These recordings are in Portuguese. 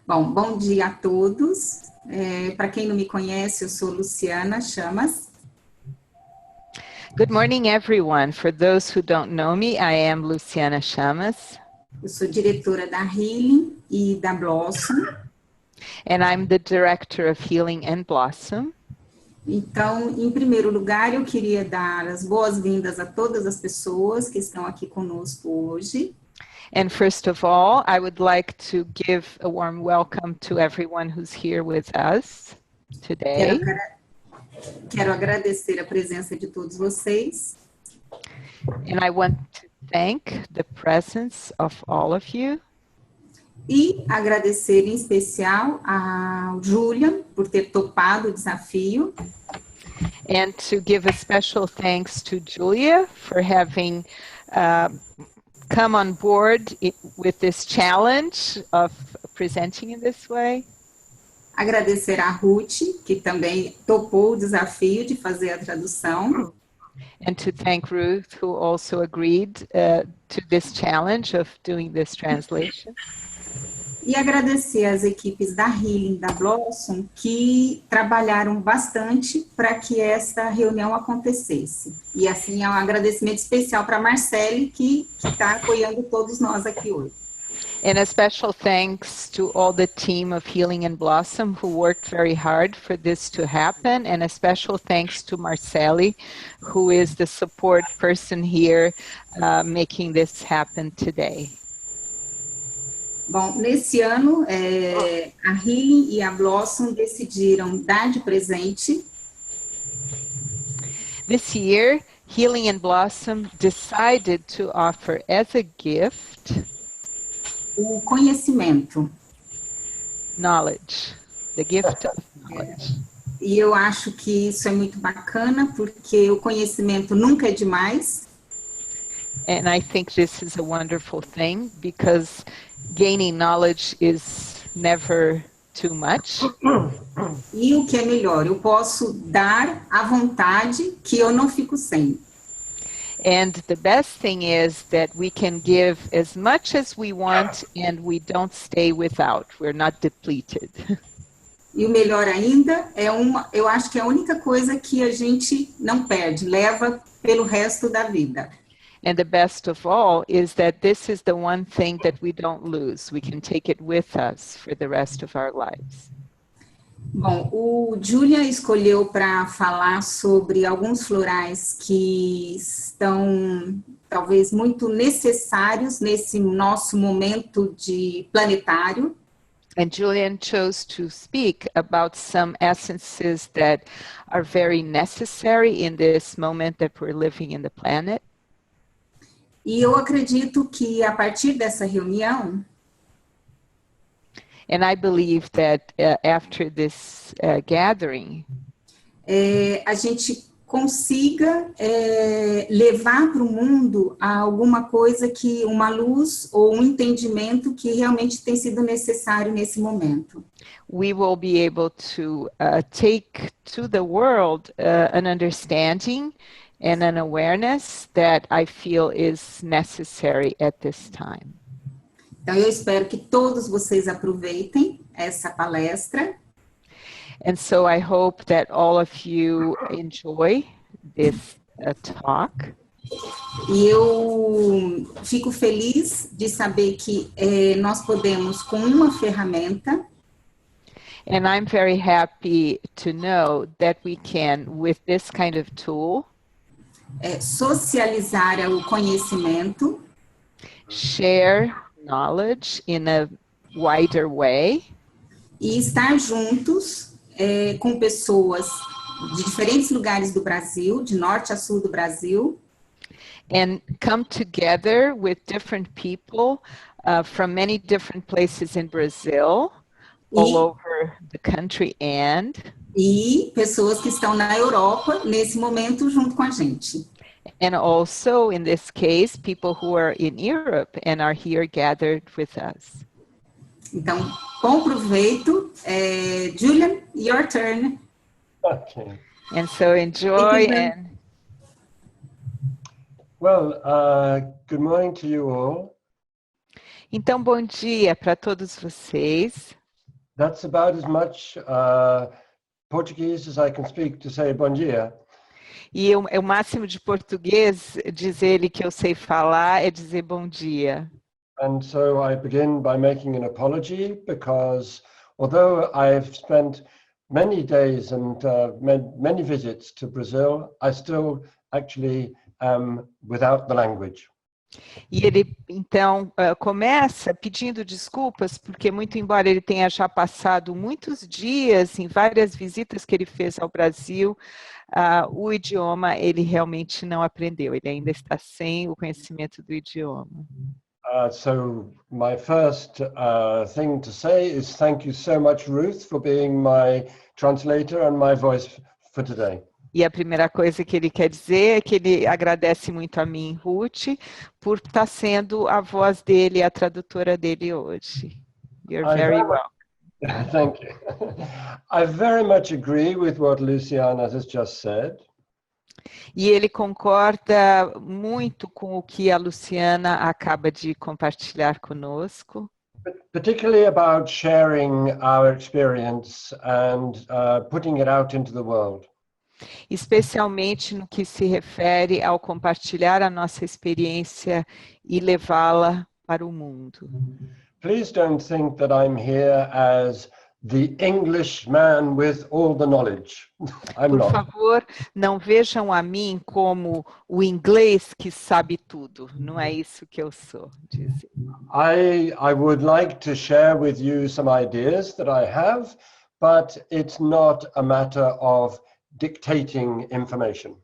Bom, bom dia a todos. Para quem não me conhece, eu sou Luciana Chamas. Good morning, everyone. For those who don't know me, I am Luciana Chamas. Eu sou diretora da Healing e da Blossom. And I'm the director of Healing and Blossom. Então, em primeiro lugar, eu queria dar as boas-vindas a todas as pessoas que estão aqui conosco hoje. And first of all, I would like to give a warm welcome to everyone who's here with us today. Quero agradecer a presença de todos vocês. And I want to thank the presence of all of you. E agradecer em especial ao Julian por ter topado o desafio. And to give a special thanks to Julia for having come on board with this challenge of presenting in this way. Agradecer a Ruth, que também topou o desafio de fazer a tradução. And to thank Ruth, who also agreed to this challenge of doing this translation. E agradecer às equipes da Healing e da Blossom que trabalharam bastante para que esta reunião acontecesse. E assim é um agradecimento especial para a Marcele, que está apoiando todos nós aqui hoje. And a special thanks to all the team of Healing and Blossom who worked very hard for this to happen. And a special thanks to Marcele, who is the support person here making this happen today. Bom, nesse ano, a Healing e a Blossom decidiram dar de presente. This year, Healing and Blossom decided to offer as a gift O conhecimento. Knowledge, the gift of knowledge. E eu acho que isso é muito bacana, porque o conhecimento nunca é demais. And I think this is a wonderful thing because gaining knowledge is never too much. E o que é melhor, eu posso dar à vontade que eu não fico sem. And the best thing is that we can give as much as we want and we don't stay without. We're not depleted. E o melhor ainda, eu acho que é a única coisa que a gente não perde, leva pelo resto da vida. And the best of all is that this is the one thing that we don't lose. We can take it with us for the rest of our lives. Bom, o Julia escolheu para falar sobre alguns florais que estão talvez muito necessários nesse nosso momento de planetário. And Julian chose to speak about some essences that are very necessary in this moment that we're living in the planet. E eu acredito que a partir dessa reunião, and I believe that after this gathering, a gente consiga levar para o mundo alguma coisa que, uma luz ou um entendimento que realmente tem sido necessário nesse momento. We will be able to take to the world an understanding and an awareness that I feel is necessary at this time. Então, eu espero que todos vocês aproveitem essa palestra. And so I hope that all of you enjoy this talk. E eu fico feliz de saber que nós podemos, com uma ferramenta, and I'm very happy to know that we can, with this kind of tool, socializar o conhecimento, share knowledge in a wider way, e estar juntos com pessoas de diferentes lugares do Brasil, de norte a sul do Brasil, and come together with different people from many different places in Brazil, all over the country, e pessoas que estão na Europa nesse momento junto com a gente. And also, in this case, people who are in Europe and are here gathered with us. Então, bom proveito. Julian, your turn. Okay. And so enjoy and... Well, good morning to you all. Então, bom dia para todos vocês. That's about as much Portuguese as I can speak to say bom dia. E o máximo de português, diz ele, que eu sei falar é dizer bom dia. And so I begin by making an apology because although I've spent many days and many visits to Brazil, I still actually am without the language. E ele, então, começa pedindo desculpas, porque muito embora ele tenha já passado muitos dias em várias visitas que ele fez ao Brasil, o idioma ele realmente não aprendeu, ele ainda está sem o conhecimento do idioma. So my first thing to say is thank you so much, Ruth, for being my translator and my voice for today. E a primeira coisa que ele quer dizer é que ele agradece muito a mim, Ruth, por estar sendo a voz dele, a tradutora dele hoje. You're very welcome. Thank you. I very much agree with what Luciana has just said. E ele concorda muito com o que a Luciana acaba de compartilhar conosco. Particularly about sharing our experience and putting it out into the world. Especialmente no que se refere ao compartilhar a nossa experiência e levá-la para o mundo. Please don't think that I'm here as the Englishman with all the knowledge. I'm Por not. favor, não vejam a mim como o inglês que sabe tudo. Não é isso que eu sou, diz ele. I would like to share with you some ideas that I have, but it's not a matter of dictating information.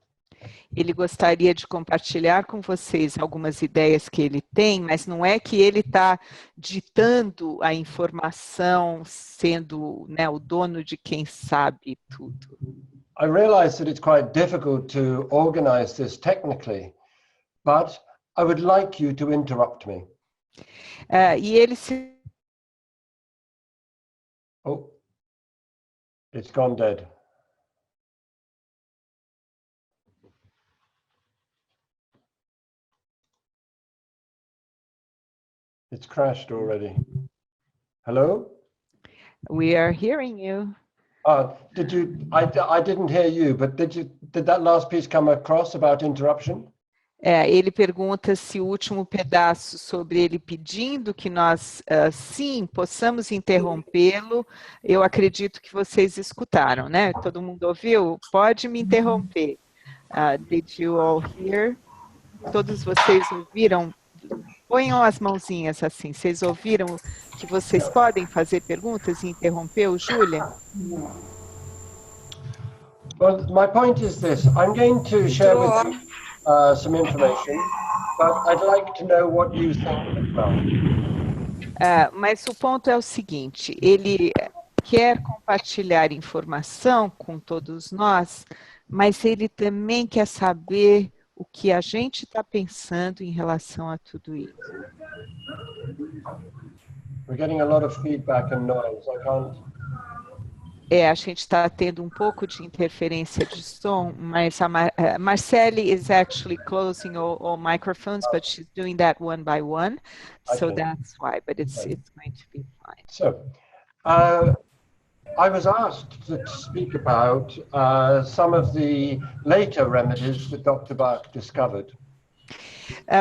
Ele gostaria de compartilhar com vocês algumas ideias que ele tem, mas não é que ele está ditando a informação, sendo, né, o dono de quem sabe tudo. I realize that it's quite difficult to organize this technically, but I would like you to interrupt me. E ele se... Oh, it's gone dead. It's crashed already. Hello? We are hearing you. Did you? I didn't hear you, but did that last piece come across about interruption? Ele pergunta se o último pedaço sobre ele pedindo que nós, sim, possamos interrompê-lo, eu acredito que vocês escutaram, né? Todo mundo ouviu? Pode me interromper. Did you all hear? Todos vocês ouviram? Ponham as mãozinhas assim. Vocês ouviram que vocês podem fazer perguntas e interrompeu, Júlia? Well, my point is this. I'm going to share with you some information, but I'd like to know what you think as well. Mas o ponto é o seguinte, ele quer compartilhar informação com todos nós, mas ele também quer saber o que a gente está pensando em relação a tudo isso. We're getting a lot of feedback and noise. I can't. A gente está tendo um pouco de interferência de som, mas a Marcele is actually closing all microphones, but she's doing that one by one, so Okay. that's why, but it's going to be fine. So, I was asked to speak about some of the later remedies that Dr. Bach discovered.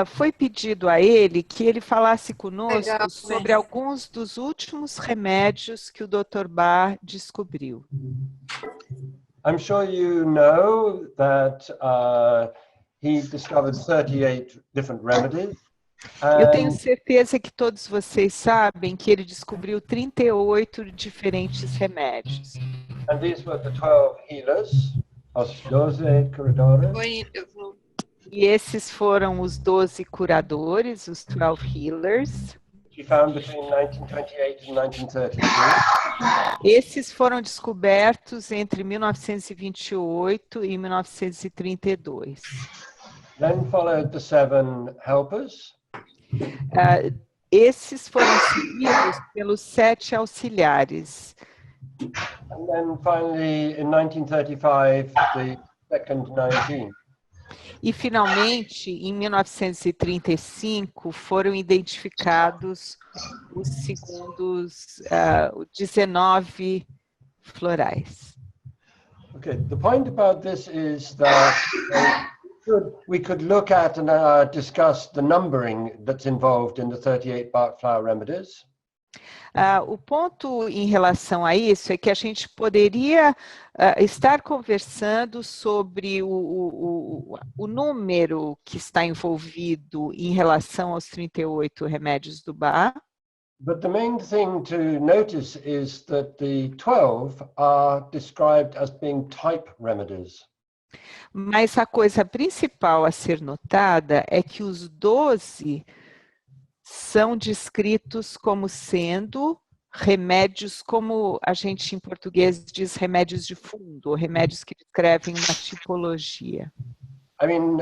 Foi pedido a ele que ele falasse conosco sobre alguns dos últimos remédios que o Dr. Bach descobriu. I'm sure you know that he discovered 38 different remedies. Eu tenho certeza que todos vocês sabem que ele descobriu 38 diferentes remédios. And these were the 12 healers, os 12 curadores. E esses foram os 12 curadores, os 12 healers. He found between 1928 and 1932. Esses foram descobertos entre 1928 e 1932. Then followed the 7 helpers. Esses foram seguidos pelos 7 auxiliares. And then finally, in 1935, the second 19. E, finalmente, em 1935, foram identificados os segundos 19 florais. Okay, the point about this is that we could look at and discuss the numbering that's involved in the 38 Bach flower remedies. O ponto em relação a isso é que a gente poderia estar conversando sobre o número que está envolvido em relação aos 38 remédios do Bach. But the main thing to notice is that the 12 are described as being type remedies. Mas a coisa principal a ser notada é que os 12 são descritos como sendo remédios, como a gente em português diz remédios de fundo, ou remédios que descrevem uma tipologia. I mean,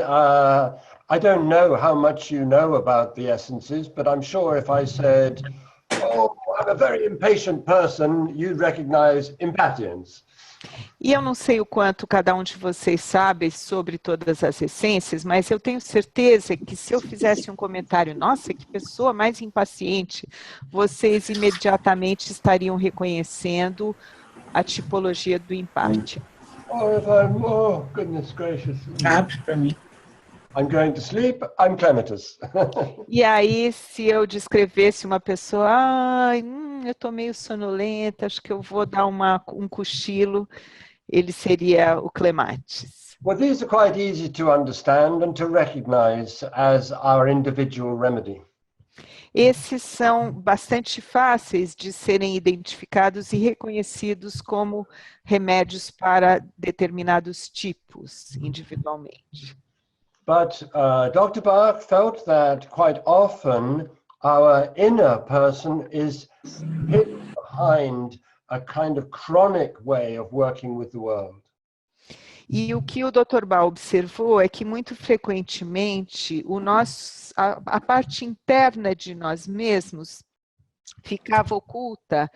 I don't know how much you know about the essences, but I'm sure if I said, oh, I'm a very impatient person, you'd recognize impatience. E eu não sei o quanto cada um de vocês sabe sobre todas as essências, mas eu tenho certeza que se eu fizesse um comentário, nossa, que pessoa mais impaciente, vocês imediatamente estariam reconhecendo a tipologia do empate. Or if I'm, oh, goodness gracious. Para mim. I'm going to sleep, I'm clematis. E aí, se eu descrevesse uma pessoa, ai, eu estou meio sonolenta, acho que eu vou dar um cochilo, ele seria o clematis. Well, these are quite easy to understand and to recognize as our individual remedy. Esses são bastante fáceis de serem identificados e reconhecidos como remédios para determinados tipos, individualmente. But Dr. Bach felt that quite often our inner person is hidden behind a kind of chronic way of working with the world. E o que o Dr. Bach observou é que muito frequentemente a parte interna de nós mesmos ficava oculta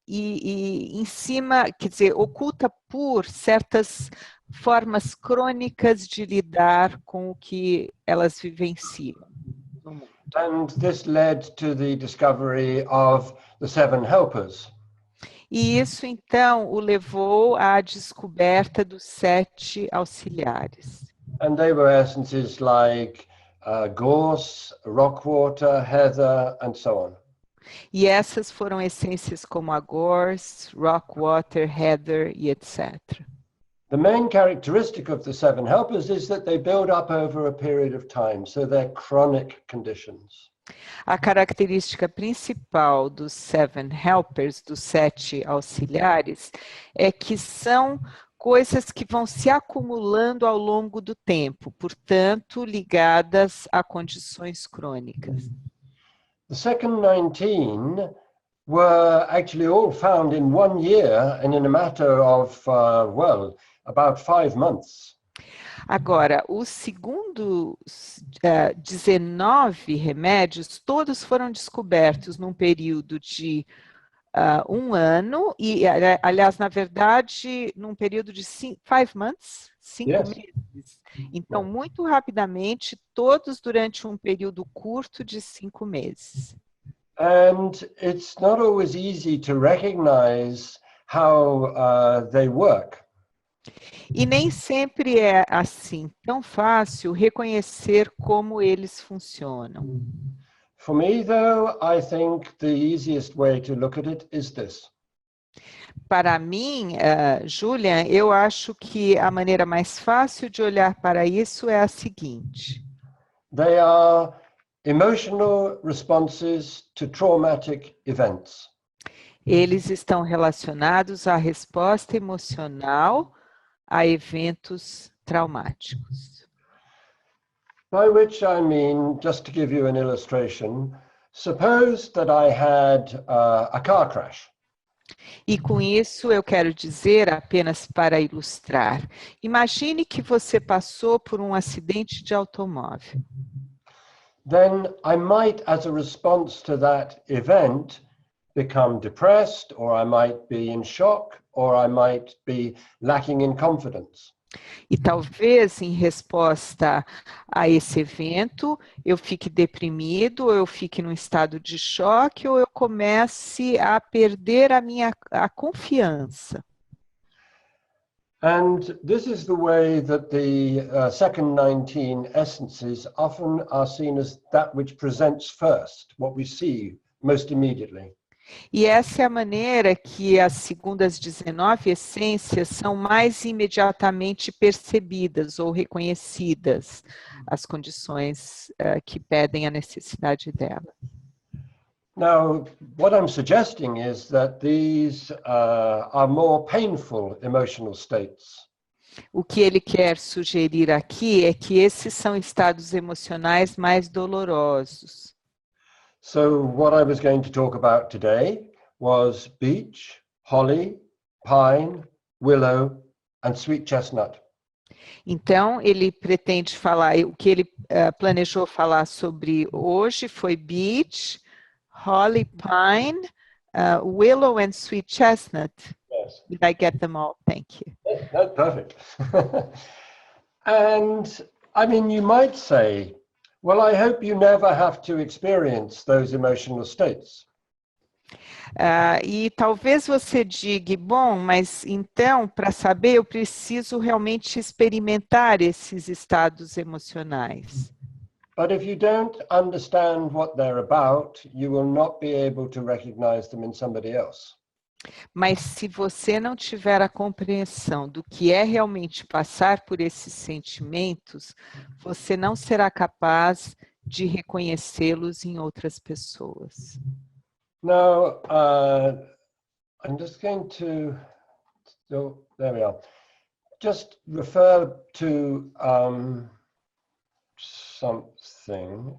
e em cima, quer dizer, oculta por certas formas crônicas de lidar com o que elas vivenciam no mundo. And this led to the discovery of the 7 helpers. E isso, então, o levou à descoberta dos 7 auxiliares. And they were essences like gorse, rockwater, heather, and so on. E essas foram essências como a gorse, rockwater, heather e etc. The main characteristic of the 7 helpers is that they build up over a period of time, so they're chronic conditions. A característica principal dos 7 helpers, dos 7 auxiliares, é que são coisas que vão se acumulando ao longo do tempo, portanto, ligadas a condições crônicas. The second 19 were actually all found in 1 year and in a matter of, about 5 months. Agora, os segundos 19 remédios, todos foram descobertos num período de 1 ano, e, aliás, na verdade, num período de 5 months, 5 meses. Então, muito rapidamente, todos durante um período curto de 5 meses. And it's not always easy to recognize how they work. E nem sempre é assim tão fácil reconhecer como eles funcionam. For me, though, I think the easiest way to look at it is this. Para mim, Julian, eu acho que a maneira mais fácil de olhar para isso é a seguinte. They are emotional responses to traumatic events. Eles estão relacionados à resposta emocional a eventos traumáticos. By which I mean, just to give you an illustration, suppose that I had a car crash. E com isso eu quero dizer, apenas para ilustrar, imagine que você passou por um acidente de automóvel. Then I might, as a response to that event, become depressed, or I might be in shock, or I might be lacking in confidence. E talvez, em resposta a esse evento, eu fique deprimido, ou eu fique num estado de choque, ou eu comece a perder a confiança. And this is the way that the second 19 essences often are seen as that which presents first, what we see most immediately. E essa é a maneira que as segundas 19 essências são mais imediatamente percebidas ou reconhecidas, as condições que pedem a necessidade dela. Now, what I'm suggesting is that these are more painful emotional states. O que ele quer sugerir aqui é que esses são estados emocionais mais dolorosos. So what I was going to talk about today was beech, holly, pine, willow, and sweet chestnut. Então, ele pretende falar, o que ele planejou falar sobre hoje foi beech, holly, pine, willow and sweet chestnut. Yes. Did I get them all? Thank you. That's perfect. And I mean, you might say, well, I hope you never have to experience those emotional states. E talvez você diga, bom, mas então, para saber, eu preciso realmente experimentar esses estados emocionais. But if you don't understand what they're about, you will not be able to recognize them in somebody else. Mas se você não tiver a compreensão do que é realmente passar por esses sentimentos, você não será capaz de reconhecê-los em outras pessoas. Now, I'm just going to, there we are. Just refer to something.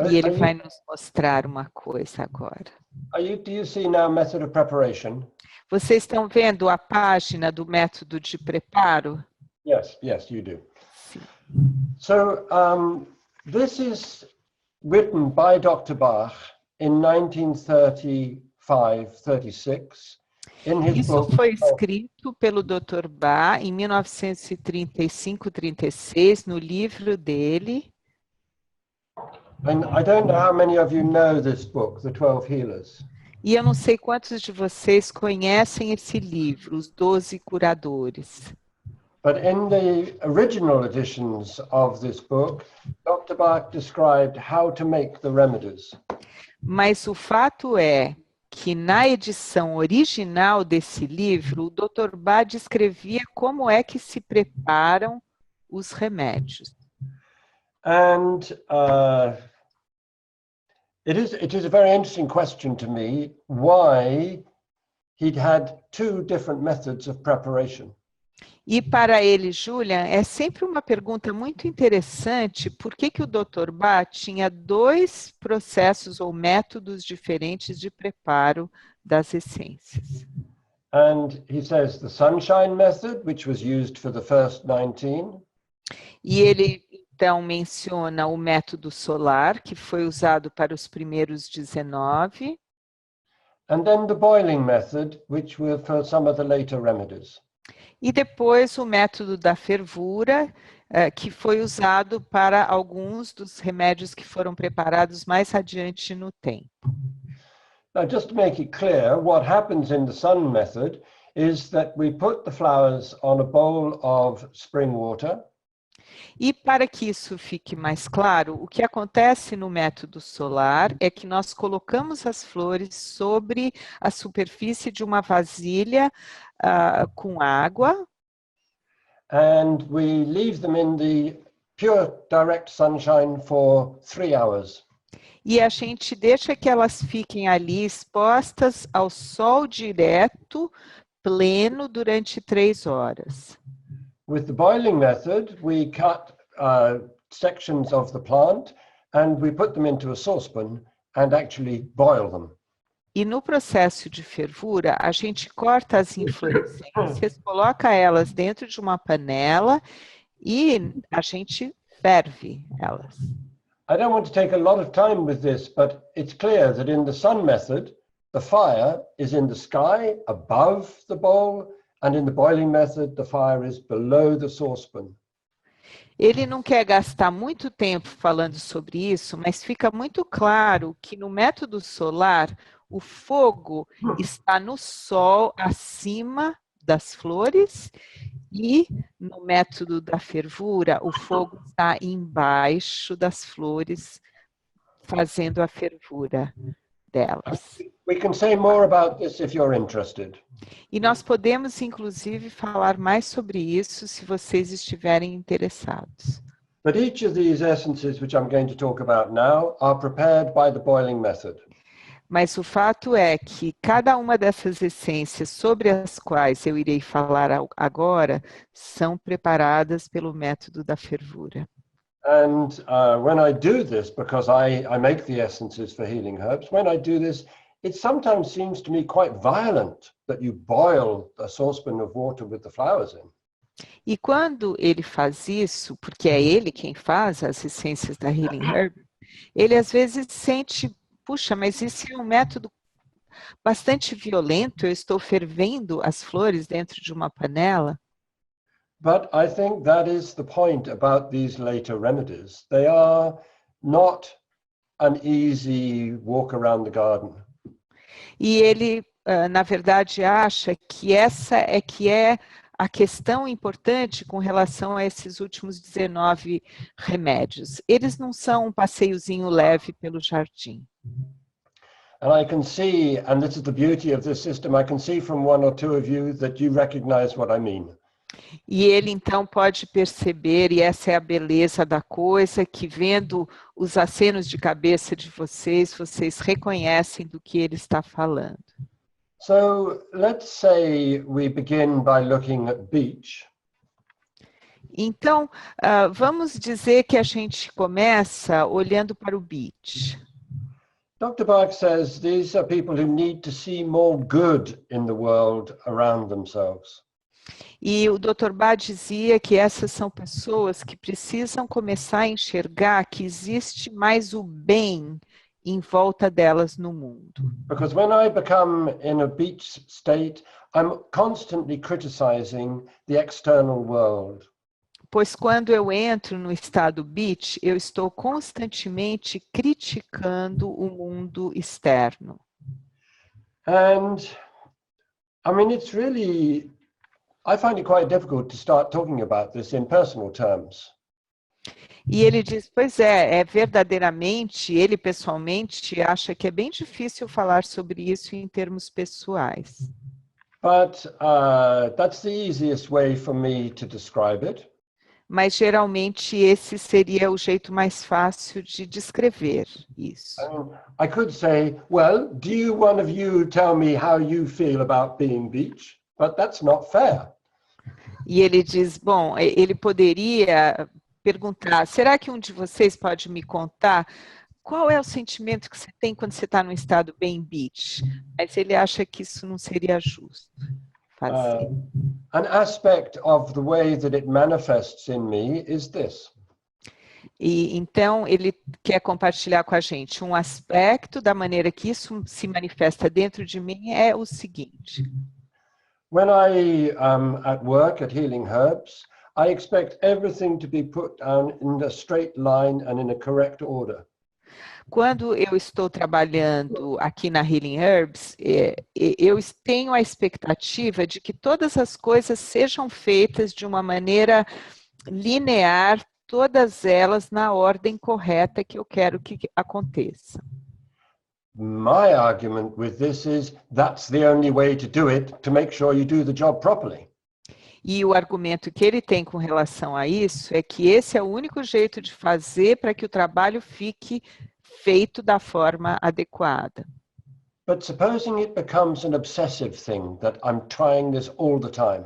E ele vai nos mostrar uma coisa agora. Do you see now method of preparation? Vocês estão vendo a página do método de preparo? Yes, yes, you do. Sim. So this is written by Dr. Bach in 1935-36 in his Isso book. foi escrito pelo Dr. Bach em 1935-36 no livro dele. And I don't know how many of you know this book, The 12 Healers. E eu não sei quantos de vocês conhecem esse livro, Os 12 Curadores. But in the original editions of this book, Dr. Bach described how to make the remedies. Mas o fato é que na edição original desse livro, o Dr. Bach descrevia como é que se preparam os remédios. And it is a very interesting question to me why he'd had two different methods of preparation. E para ele, Julian, é sempre uma pergunta muito interessante por que o Dr. Bach tinha dois processos ou métodos diferentes de preparo das essências. And he says the sunshine method, which was used for the first 19. E ele então menciona o método solar, que foi usado para os primeiros 19. And then the boiling method, which were for some of the later remedies. E depois o método da fervura, que foi usado para alguns dos remédios que foram preparados mais adiante no tempo. Now, just to make it clear, what happens in the sun method is that we put the flowers on a bowl of spring water. E para que isso fique mais claro, o que acontece no método solar é que nós colocamos as flores sobre a superfície de uma vasilha com água. And we leave them in the pure direct sunshine for 3 hours. E a gente deixa que elas fiquem ali expostas ao sol direto, pleno, durante 3 horas. With the boiling method, we cut sections of the plant and we put them into a saucepan and actually boil them. E no processo de fervura, a gente corta as inflorescências, coloca elas dentro de uma panela e a gente ferve elas. I don't want to take a lot of time with this, but it's clear that in the sun method, the fire is in the sky above the bowl and in the boiling method, the fire is below the saucepan. Ele não quer gastar muito tempo falando sobre isso, mas fica muito claro que no método solar, o fogo está no sol acima das flores e no método da fervura, o fogo está embaixo das flores, fazendo a fervura delas. We can say more about this if you're interested. E nós podemos, inclusive, falar mais sobre isso se vocês estiverem interessados. But each of these essences which I'm going to talk about now are prepared by the boiling method. Mas o fato é que cada uma dessas essências sobre as quais eu irei falar agora são preparadas pelo método da fervura. And when I do this, because I make the essences for healing herbs, when I do this, it sometimes seems to me quite violent that you boil a saucepan of water with the flowers in. E quando ele faz isso, porque é ele quem faz as essências da Healing Herb, ele às vezes sente, puxa, mas esse é um método bastante violento, eu estou fervendo as flores dentro de uma panela. But I think that is the point about these later remedies. They are not an easy walk around the garden. E ele, na verdade, acha que essa é a questão importante com relação a esses últimos 19 remédios. Eles não são um passeiozinho leve pelo jardim. And I can see, and this is the beauty of this system, I can see from one or two of you that you recognize what I mean. E ele, então, pode perceber, e essa é a beleza da coisa, que vendo os acenos de cabeça de vocês, vocês reconhecem do que ele está falando. So let's say we begin by looking at beach. Então, vamos dizer que a gente começa olhando para o beach. Dr. Bach says these are people who need to see more good in the world around themselves. E o Dr. Bach dizia que essas são pessoas que precisam começar a enxergar que existe mais o bem em volta delas no mundo. Because when I become in a beach state, I'm constantly criticizing the external world. Pois quando eu entro no estado beach, eu estou constantemente criticando o mundo externo. And I mean, it's really, I find it quite difficult to start talking about this in personal terms. E ele diz, pois é verdadeiramente, ele pessoalmente acha que é bem difícil falar sobre isso em termos pessoais. But that's the easiest way for me to describe it. Mas geralmente esse seria o jeito mais fácil de descrever isso. I could say, well, do you one of you tell me how you feel about being beach? But that's not fair. E ele diz, bom, ele poderia perguntar, será que um de vocês pode me contar qual é o sentimento que você tem quando você está num estado bem beach? Mas ele acha que isso não seria justo fazer. An aspect of the way that it manifests in me is this. E então ele quer compartilhar com a gente um aspecto da maneira que isso se manifesta dentro de mim é o seguinte. When I am at work at Healing Herbs, I expect everything to be put down in a straight line and in a correct order. Quando eu estou trabalhando aqui na Healing Herbs, eu tenho a expectativa de que todas as coisas sejam feitas de uma maneira linear, todas elas na ordem correta que eu quero que aconteça. My argument with this is that's the only way to do it to make sure you do the job properly. E o argumento que ele tem com relação a isso é que esse é o único jeito de fazer para que o trabalho fique feito da forma adequada. But supposing it becomes an obsessive thing, that I'm trying this all the time.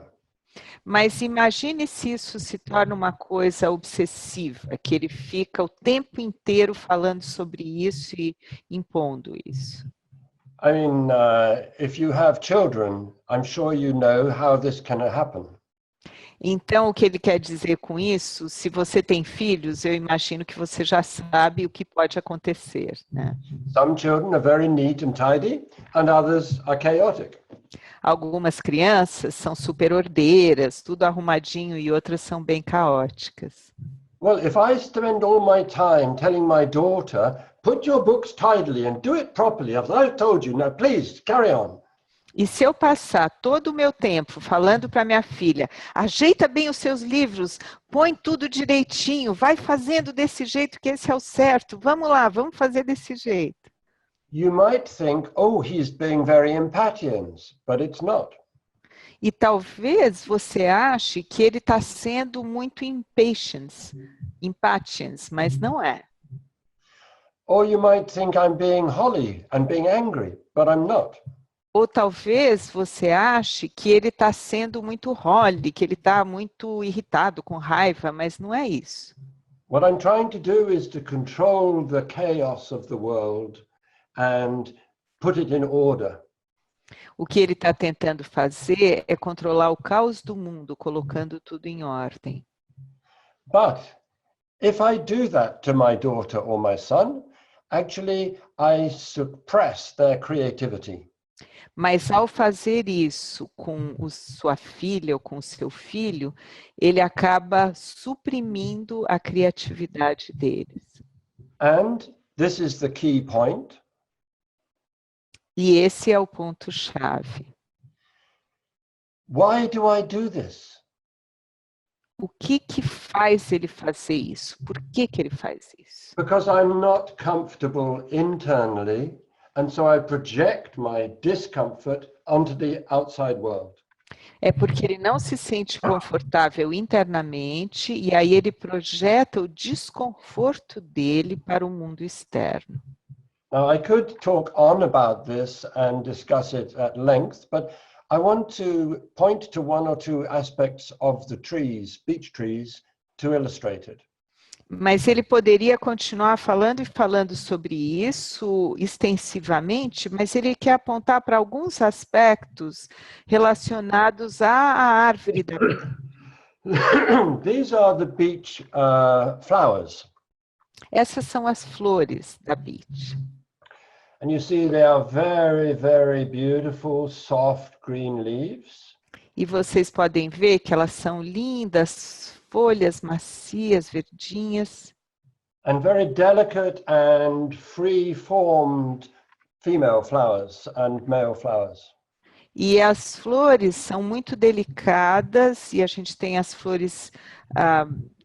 Mas imagine se isso se torna uma coisa obsessiva, que ele fica o tempo inteiro falando sobre isso e impondo isso. I mean, if you have children, I'm sure you know how this can happen. Então, o que ele quer dizer com isso, se você tem filhos, eu imagino que você já sabe o que pode acontecer, né? Some children are very neat and tidy, and others are chaotic. Algumas crianças são super ordeiras, tudo arrumadinho, e outras são bem caóticas. Well, if I spend all my time telling my daughter, put your books tidily and do it properly, as I told you, now please, carry on. E se eu passar todo o meu tempo falando para minha filha, ajeita bem os seus livros, põe tudo direitinho, vai fazendo desse jeito que esse é o certo, vamos lá, vamos fazer desse jeito. You might think, oh, he's being very impatient, but it's not. E talvez você ache que ele está sendo muito impatience, mas não é. Or you might think I'm being holly and being angry, but I'm not. Ou talvez você ache que ele está sendo muito holly, que ele está muito irritado, com raiva, mas não é isso. What I'm trying to do is to control the chaos of the world and put it in order. O que ele está tentando fazer é controlar o caos do mundo, colocando tudo em ordem. But if I do that to my daughter or my son, actually I suppress their creativity. Mas ao fazer isso com sua filha ou com seu filho, ele acaba suprimindo a criatividade deles. And this is the key point. E esse é o ponto-chave. Why do I do this? O que faz ele fazer isso? Por que ele faz isso? Because I'm not comfortable internally, and so I project my discomfort onto the outside world. É porque ele não se sente confortável internamente e aí ele projeta o desconforto dele para o mundo externo. Now, I could talk on about this and discuss it at length, but I want to point to one or two aspects of the trees, beech trees, to illustrate it. Mas ele poderia continuar falando e falando sobre isso extensivamente, mas ele quer apontar para alguns aspectos relacionados à árvore da vida. These are the beech flowers. Essas são as flores da beech. And you see they are very, very beautiful, soft green leaves. E vocês podem ver que elas são lindas, folhas macias, verdinhas. And very delicate and free-formed female flowers and male flowers. E as flores são muito delicadas, e a gente tem as flores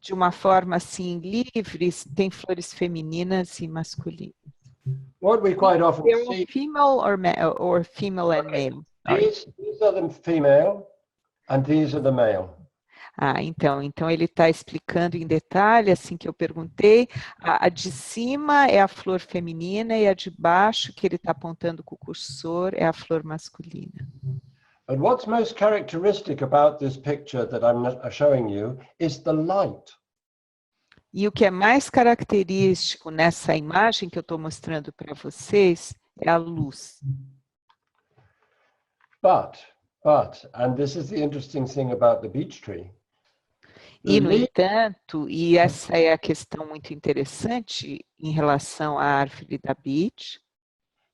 de uma forma assim livre, tem flores femininas e masculinas. What we quite often see, Female or female and male? these are the female and these are the male. Então ele está explicando em detalhe, assim que eu perguntei, a de cima é a flor feminina e a de baixo, que ele está apontando com o cursor, é a flor masculina. And what's most characteristic about this picture that I'm showing you is the light. E o que é mais característico nessa imagem que eu estou mostrando para vocês é a luz. But, and this is the interesting thing about the beech tree. E, no entanto, e essa é a questão muito interessante em relação à árvore da beech,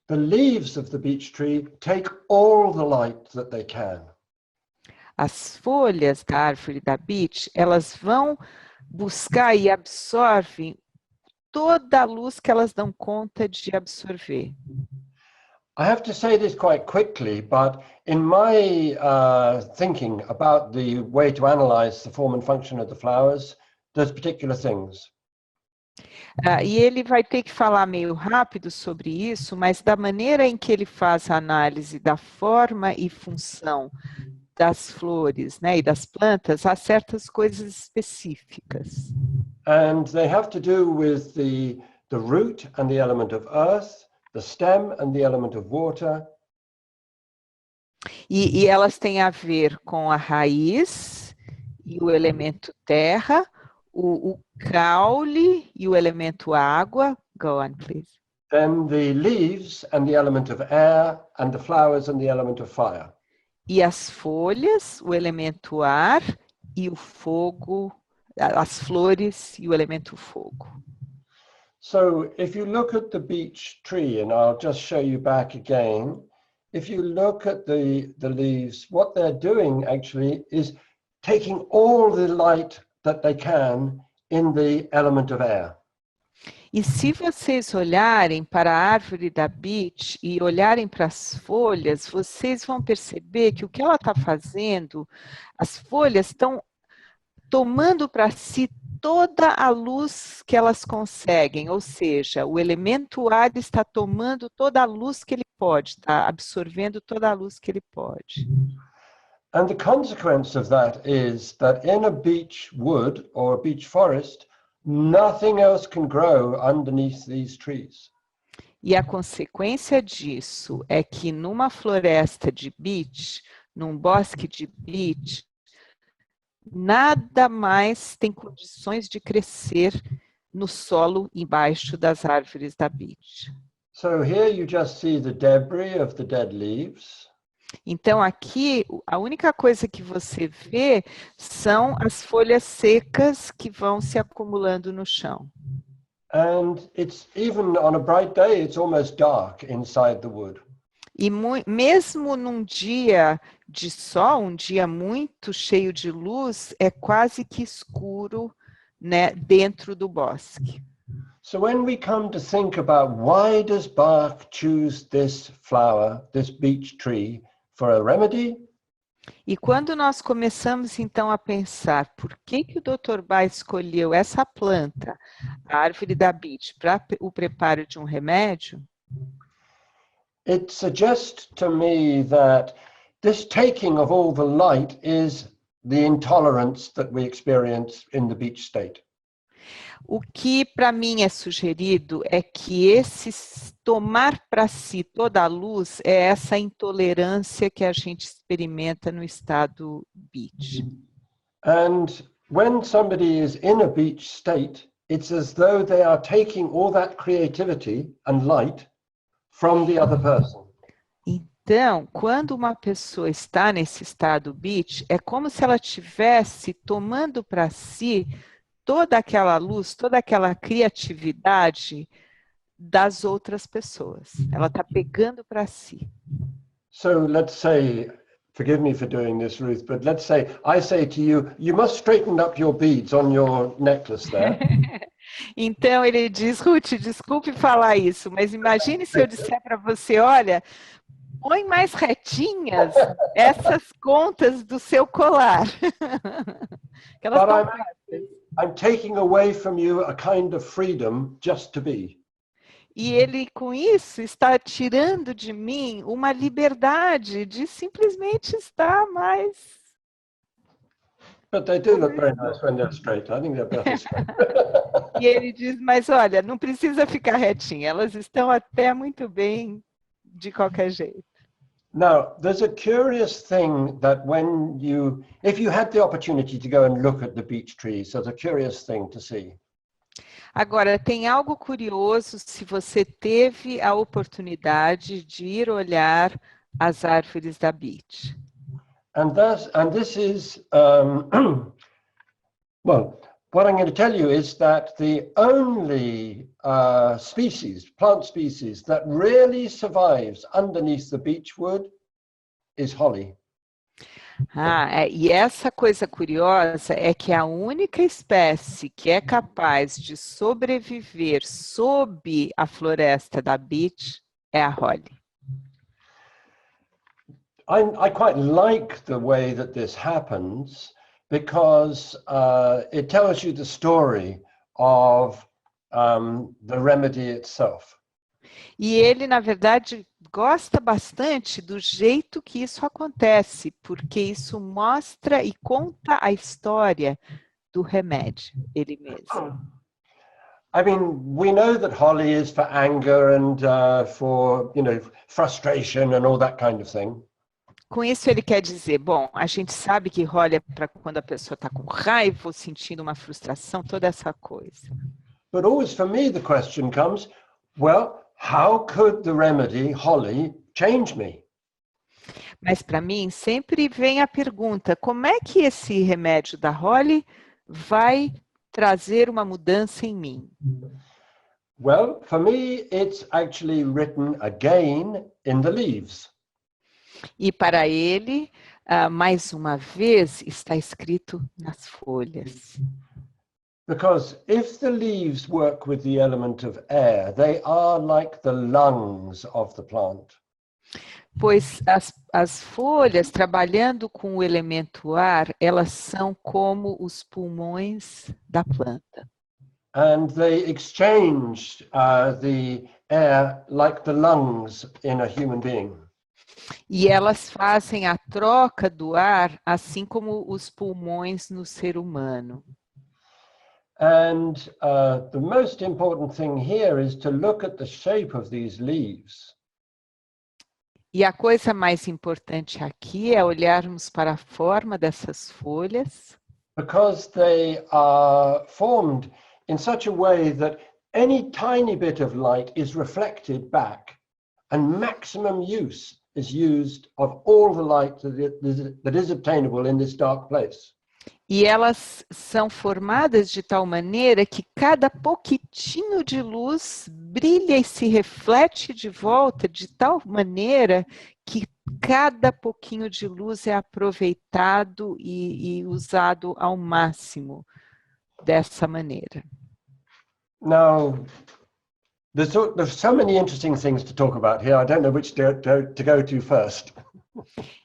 the leaves of the beech tree take all the light that they can. as folhas da árvore da beech, elas vão buscar e absorvem toda a luz que elas dão conta de absorver. I have to say this quite quickly, but in my thinking about the way to analyze the form and function of the flowers, there's particular things. E ele vai ter que falar meio rápido sobre isso, mas da maneira em que ele faz a análise da forma e função das flores, né, e das plantas, há certas coisas específicas. And they have to do with the root and the element of earth, the stem and the element of water. E elas têm a ver com a raiz e o elemento terra, o caule e o elemento água. Go on, please. Then the leaves and the element of air, and the flowers and the element of fire. E as folhas, o elemento ar e o fogo, as flores e o elemento fogo. So if you look at the beech tree, and I'll just show you back again, if you look at the leaves, what they're doing actually is taking all the light that they can in the element of air. E se vocês olharem para a árvore da beech e olharem para as folhas, vocês vão perceber que o que ela está fazendo, as folhas estão tomando para si toda a luz que elas conseguem, ou seja, o elemento ar está tomando toda a luz que ele pode, está absorvendo toda a luz que ele pode. And the consequence of that is that in a beech wood or a beech forest, nothing else can grow underneath these trees. E a consequência disso é que numa floresta de beech, num bosque de beech, nada mais tem condições de crescer no solo embaixo das árvores da beech. So here you just see the debris of the dead leaves. Então aqui a única coisa que você vê são as folhas secas que vão se acumulando no chão. And it's even on a bright day, it's almost dark inside the wood. E mesmo num dia de sol, um dia muito cheio de luz, é quase que escuro, né, dentro do bosque. So when we come to think about why does Bach choose this flower, this beech tree, for a remedy? E quando nós começamos então a pensar por que o Dr. Bach escolheu essa planta, a árvore da beech, para o preparo de um remédio, it suggests to me that this taking of all the light is the intolerance that we experience in the beech state. o que para mim é sugerido é que esse tomar para si toda a luz é essa intolerância que a gente experimenta no estado beech. And when somebody is in a beech state, it's as though they are taking all that creativity and light from the other person. Então, quando uma pessoa está nesse estado beech, é como se ela estivesse tomando para si toda aquela luz, toda aquela criatividade das outras pessoas. Ela está pegando para si. So let's say, forgive me for doing this, Ruth, but let's say I say to you, you must straighten up your beads on your necklace there. Então ele diz, Ruth, desculpe falar isso, mas imagine se eu disser para você, olha, põe mais retinhas essas contas do seu colar. Que elas estão... I'm taking away from you a kind of freedom just to be. E ele, com isso, está tirando de mim uma liberdade de simplesmente estar mais... But they do look very nice when they're straight. I think they're better straight. E ele diz, mas olha, não precisa ficar retinha, elas estão até muito bem de qualquer jeito. Now, there's a curious thing that when you, if you had the opportunity to go and look at the beech trees, there's a curious thing to see. Agora, tem algo curioso se você teve a oportunidade de ir olhar as árvores da beech. And this is, well, what I'm going to tell you is that the only plant species that really survives underneath the beech wood is holly. E essa coisa curiosa é que a única espécie que é capaz de sobreviver sob a floresta da beech é a holly. I quite like the way that this happens because it tells you the story of the remedy itself. E ele, na verdade, gosta bastante do jeito que isso acontece, porque isso mostra e conta a história do remédio, ele mesmo. I mean, we know that holly is for anger and for, you know, frustration and all that kind of thing. Com isso ele quer dizer, bom, a gente sabe que holly é para quando a pessoa está com raiva ou sentindo uma frustração, toda essa coisa. But always for me the question comes, well, how could the remedy, holly, change me? Mas para mim sempre vem a pergunta, como é que esse remédio da holly vai trazer uma mudança em mim? Well, for me, it's actually written again in the leaves. E para ele, mais uma vez, está escrito nas folhas. Because if the leaves work with the element of air, they are like the lungs of the plant. Pois as folhas, trabalhando com o elemento ar, elas são como os pulmões da planta. And they exchange the air like the lungs in a human being. E elas fazem a troca do ar, assim como os pulmões no ser humano. And the most important thing here is to look at the shape of these leaves. E a coisa mais importante aqui é olharmos para a forma dessas folhas, Because they are formed in such a way that any tiny bit of light is reflected back, and maximum use is used of all the light that is obtainable in this dark place. e elas são formadas de tal maneira que cada pouquitinho de luz brilha e se reflete de volta de tal maneira que cada pouquinho de luz é aproveitado e usado ao máximo dessa maneira. Now, there's so many interesting things to talk about here. I don't know which to go to first.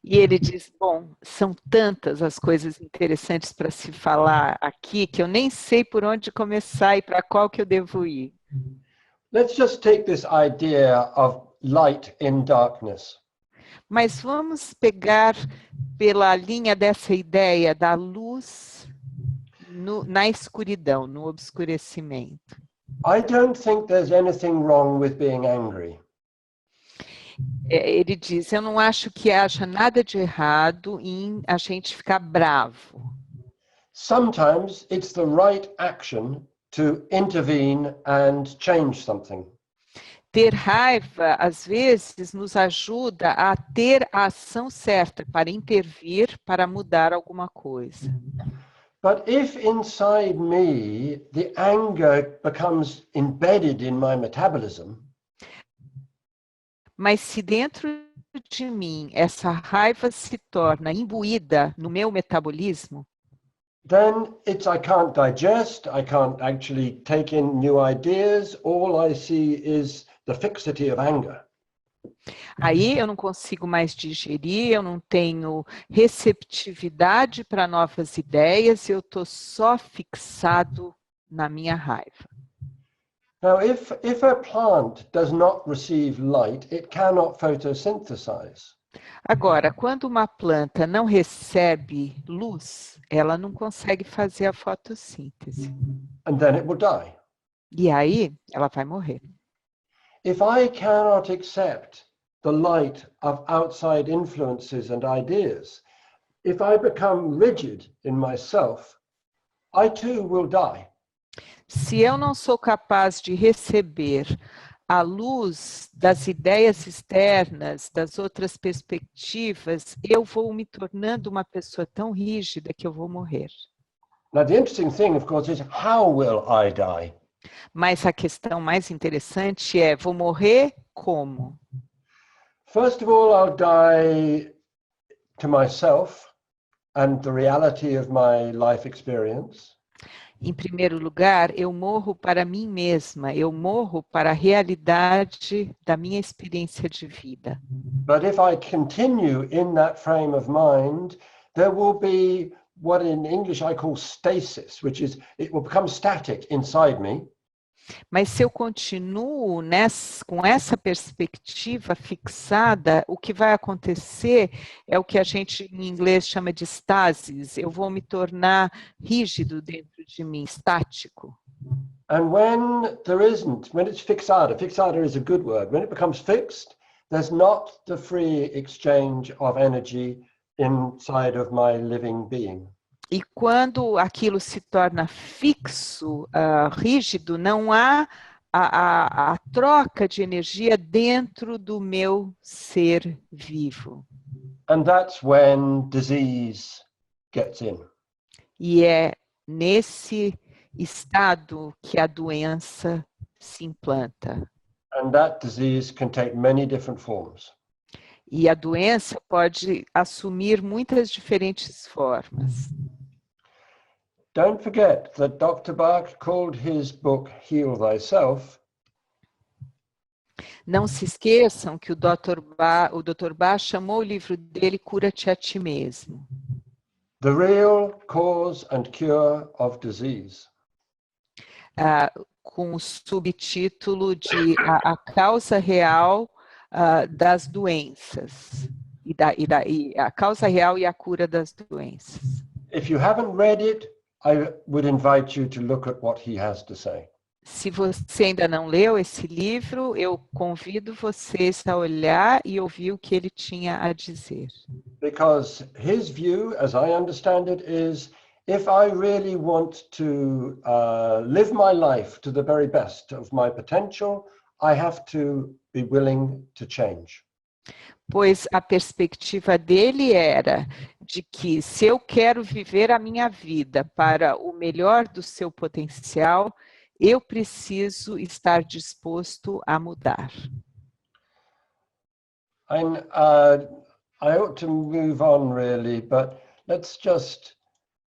E ele diz, bom, são tantas as coisas interessantes para se falar aqui que eu nem sei por onde começar e para qual que eu devo ir. Let's just take this idea of light in darkness. Mas vamos pegar pela linha dessa ideia da luz na escuridão, no obscurecimento. I don't think there's anything wrong with being angry. Ele diz, eu não acho que haja nada de errado em a gente ficar bravo. Sometimes it's the right action to intervene and change something. Ter raiva, às vezes, nos ajuda a ter a ação certa para intervir, para mudar alguma coisa. But if inside me the anger becomes embedded in my metabolism, Mas se dentro de mim essa raiva se torna imbuída no meu metabolismo, then I can't digest, I can't actually take in new ideas, all I see is the fixity of anger. aí eu não consigo mais digerir, eu não tenho receptividade para novas ideias, eu estou só fixado na minha raiva. Now, if a plant does not receive light, it cannot photosynthesize. Agora, quando uma planta não recebe luz, ela não consegue fazer a fotossíntese. And then it will die. E aí, ela vai morrer. If I cannot accept the light of outside influences and ideas, if I become rigid in myself, I too will die. Se eu não sou capaz de receber a luz das ideias externas, das outras perspectivas, eu vou me tornando uma pessoa tão rígida que eu vou morrer. Now, the interesting thing, of course, is how will I die? Mas a questão mais interessante é, vou morrer como? First of all, I'll die to myself and the reality of my life experience. Em primeiro lugar, eu morro para mim mesma, eu morro para a realidade da minha experiência de vida. But if I continue in that frame of mind, there will be what in English I call stasis, which is it will become static inside me. Mas se eu continuo com essa perspectiva fixada, o que vai acontecer é o que a gente em inglês chama de estasis. Eu vou me tornar rígido dentro de mim, estático. And when it's fixada is a good word. When it becomes fixed, there's not the free exchange of energy inside of my living being. E quando aquilo se torna fixo, rígido, não há a troca de energia dentro do meu ser vivo. And that's when disease gets in. E é nesse estado que a doença se implanta. And that disease can take many different forms. E a doença pode assumir muitas diferentes formas. Don't forget that Dr. Bach called his book Heal Thyself. Não se esqueçam que o Dr. Bach chamou o livro dele Cura-te a ti mesmo. The real cause and cure of disease. Com o subtítulo de a causa real das doenças. E a causa real e a cura das doenças. If you haven't read it, I would invite you to look at what he has to say. Se você ainda não leu esse livro, eu convido vocês a olhar e ouvir o que ele tinha a dizer. Because his view, as I understand it, is if I really want to live my life to the very best of my potential, I have to be willing to change. Pois a perspectiva dele era de que se eu quero viver a minha vida para o melhor do seu potencial, eu preciso estar disposto a mudar. I ought to move on really, but let's just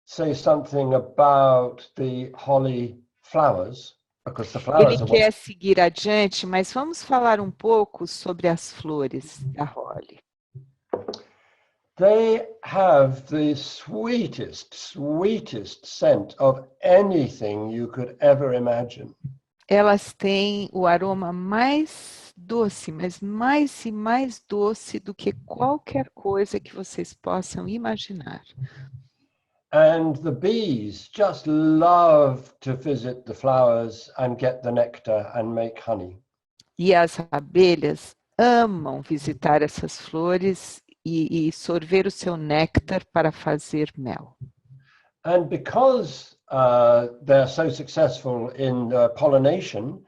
say something about the holly flowers, because the flowers Ele are quer seguir adiante, mas vamos falar um pouco sobre as flores da Holly. They have the sweetest scent of anything you could ever imagine. Elas têm o aroma mais doce, mas mais e mais doce do que qualquer coisa que vocês possam imaginar. And the bees just love to visit the flowers and get the nectar and make honey. E as abelhas amam visitar essas flores e sorver o seu néctar para fazer mel. And because they're so successful in pollination,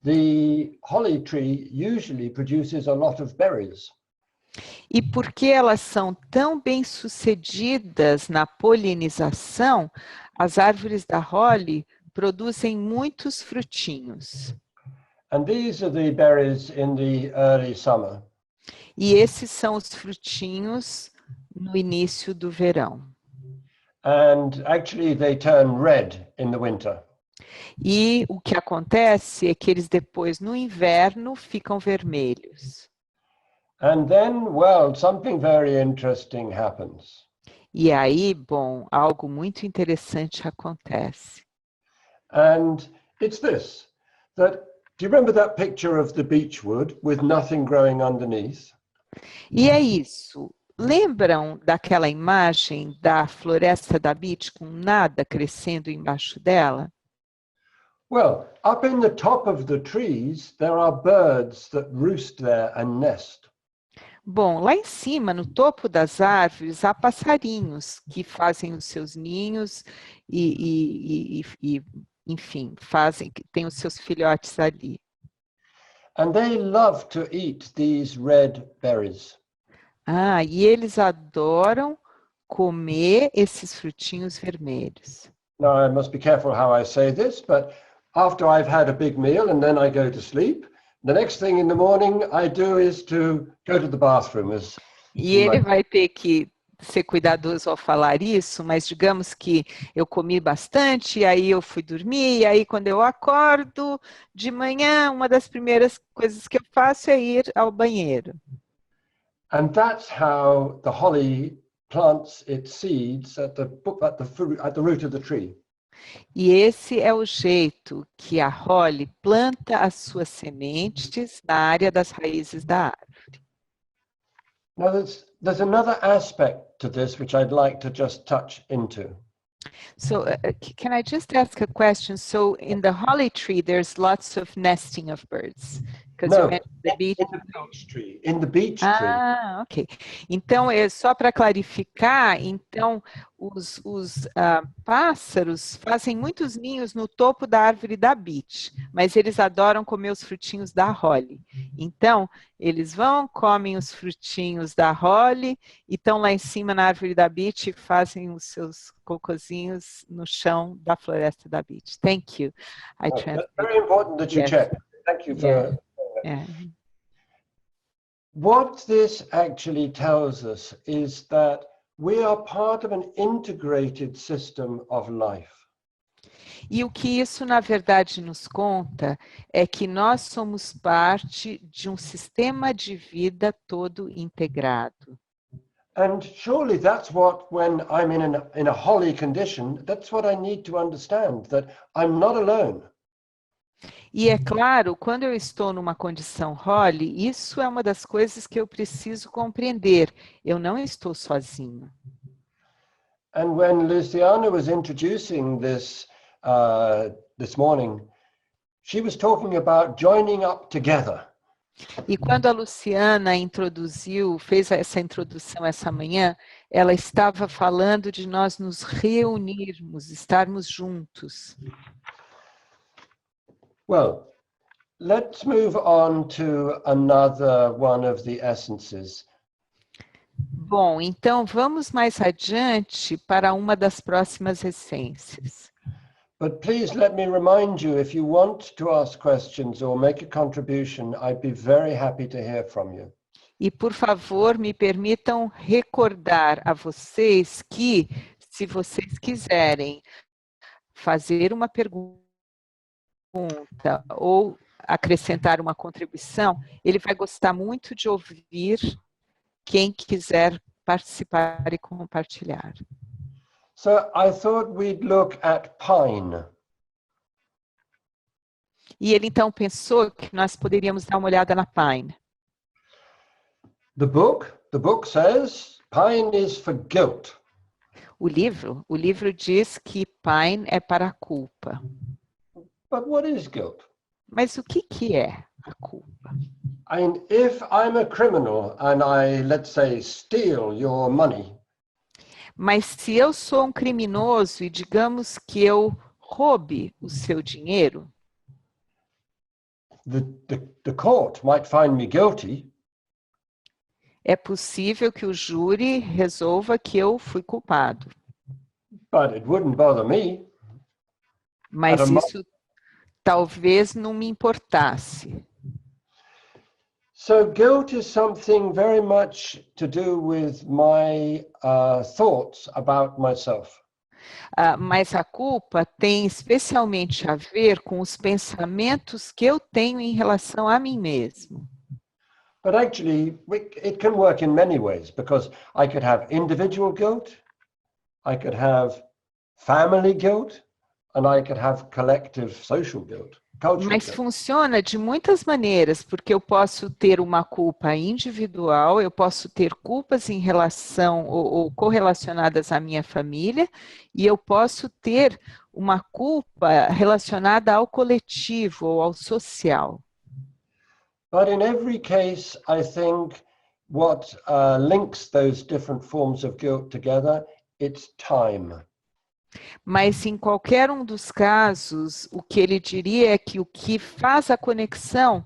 the holly tree usually produces a lot of berries. E porque elas são tão bem-sucedidas na polinização, as árvores da Holly produzem muitos frutinhos. And these are the berries in the early summer. E esses são os frutinhos no início do verão. And actually they turn red in the winter. E o que acontece é que eles depois, no inverno, ficam vermelhos. And then, well, something very interesting happens. E aí, bom, algo muito interessante acontece. And it's this, that, do you remember that picture of the beechwood with nothing growing underneath? E é isso. Lembram daquela imagem da floresta da beech com nada crescendo embaixo dela? Well, up in the top of the trees, there are birds that roost there and nest. Bom, lá em cima, no topo das árvores, há passarinhos que fazem os seus ninhos enfim, têm os seus filhotes ali. And they love to eat these red berries. E eles adoram comer esses frutinhos vermelhos. Now, I must be careful how I say this, but after I've had a big meal and then I go to sleep, the next thing in the morning I do is to go to the bathroom. E ele vai ter que ser cuidadoso ao falar isso, mas digamos que eu comi bastante, e aí eu fui dormir, e aí quando eu acordo de manhã, uma das primeiras coisas que eu faço é ir ao banheiro. And that's how the holly plants its seeds at the root of the tree. E esse é o jeito que a Holly planta as suas sementes na área das raízes da árvore. Now there's another aspect to this which I'd like to just touch into. So can I just ask a question? So in the holly tree, there's lots of nesting of birds. No, you mentioned the beech. In the beech tree. Ok. Então, só para clarificar, então, os pássaros fazem muitos ninhos no topo da árvore da beech, mas eles adoram comer os frutinhos da holly. Então, eles vão, comem os frutinhos da holly e estão lá em cima na árvore da beech e fazem os seus cocôzinhos no chão da floresta da beech. Thank you. That's very important that you check. Thank you for... Yeah. what this actually tells us is that we are part of an integrated system of life. E o que isso, na verdade, nos conta é que nós somos parte de um sistema de vida todo integrado. And surely that's what, when I'm in a holy condition, that's what I need to understand, that I'm not alone. E é claro, quando eu estou numa condição holy, isso é uma das coisas que eu preciso compreender. Eu não estou sozinho. And when Luciana was introducing this this morning, she was talking about joining up together. E quando a Luciana fez essa introdução essa manhã, ela estava falando de nós nos reunirmos, estarmos juntos. Well, let's move on to another one of the essences. Bom, então vamos mais adiante para uma das próximas essências. But please let me remind you, if you want to ask questions or make a contribution, I'd be very happy to hear from you. E, por favor, me permitam recordar a vocês que, se vocês quiserem fazer uma pergunta ou acrescentar uma contribuição, ele vai gostar muito de ouvir quem quiser participar e compartilhar. So I thought we'd look at pine. E ele então pensou que nós poderíamos dar uma olhada na pine. The book says pine is for guilt. O livro diz que pine é para a culpa. But what is guilt? Mas o que é a culpa? I mean, if I'm a criminal and I, let's say, steal your money, Mas se eu sou um criminoso e digamos que eu roube o seu dinheiro, the court might find me guilty, é possível que o júri resolva que eu fui culpado. but it wouldn't bother me. Mas isso talvez não me importasse. So guilt is something very much to do with my thoughts about myself. Mas a culpa tem especialmente a ver com os pensamentos que eu tenho em relação a mim mesmo. But actually, it can work in many ways, because I could have individual guilt, I could have family guilt, and I could have collective social guilt. Mas funciona de muitas maneiras, porque eu posso ter uma culpa individual, eu posso ter culpas em relação ou correlacionadas à minha família, e eu posso ter uma culpa relacionada ao coletivo ou ao social. But in every case, I think what links those different forms of guilt together, it's time. Mas em qualquer um dos casos, o que ele diria é que o que faz a conexão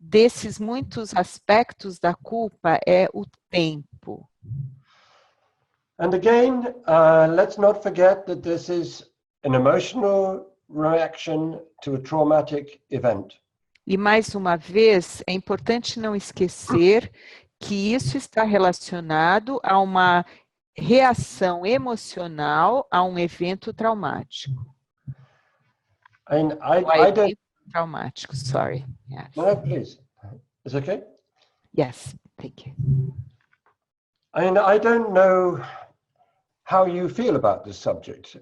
desses muitos aspectos da culpa é o tempo. And again, let's not forget that this is an emotional reaction to a traumatic event. E mais uma vez, é importante não esquecer que isso está relacionado a uma reação emocional a um evento traumático. I don't. Traumático, sorry. Yes. No, please. Is it okay? Yes, thank you. I don't know how you feel about this subject.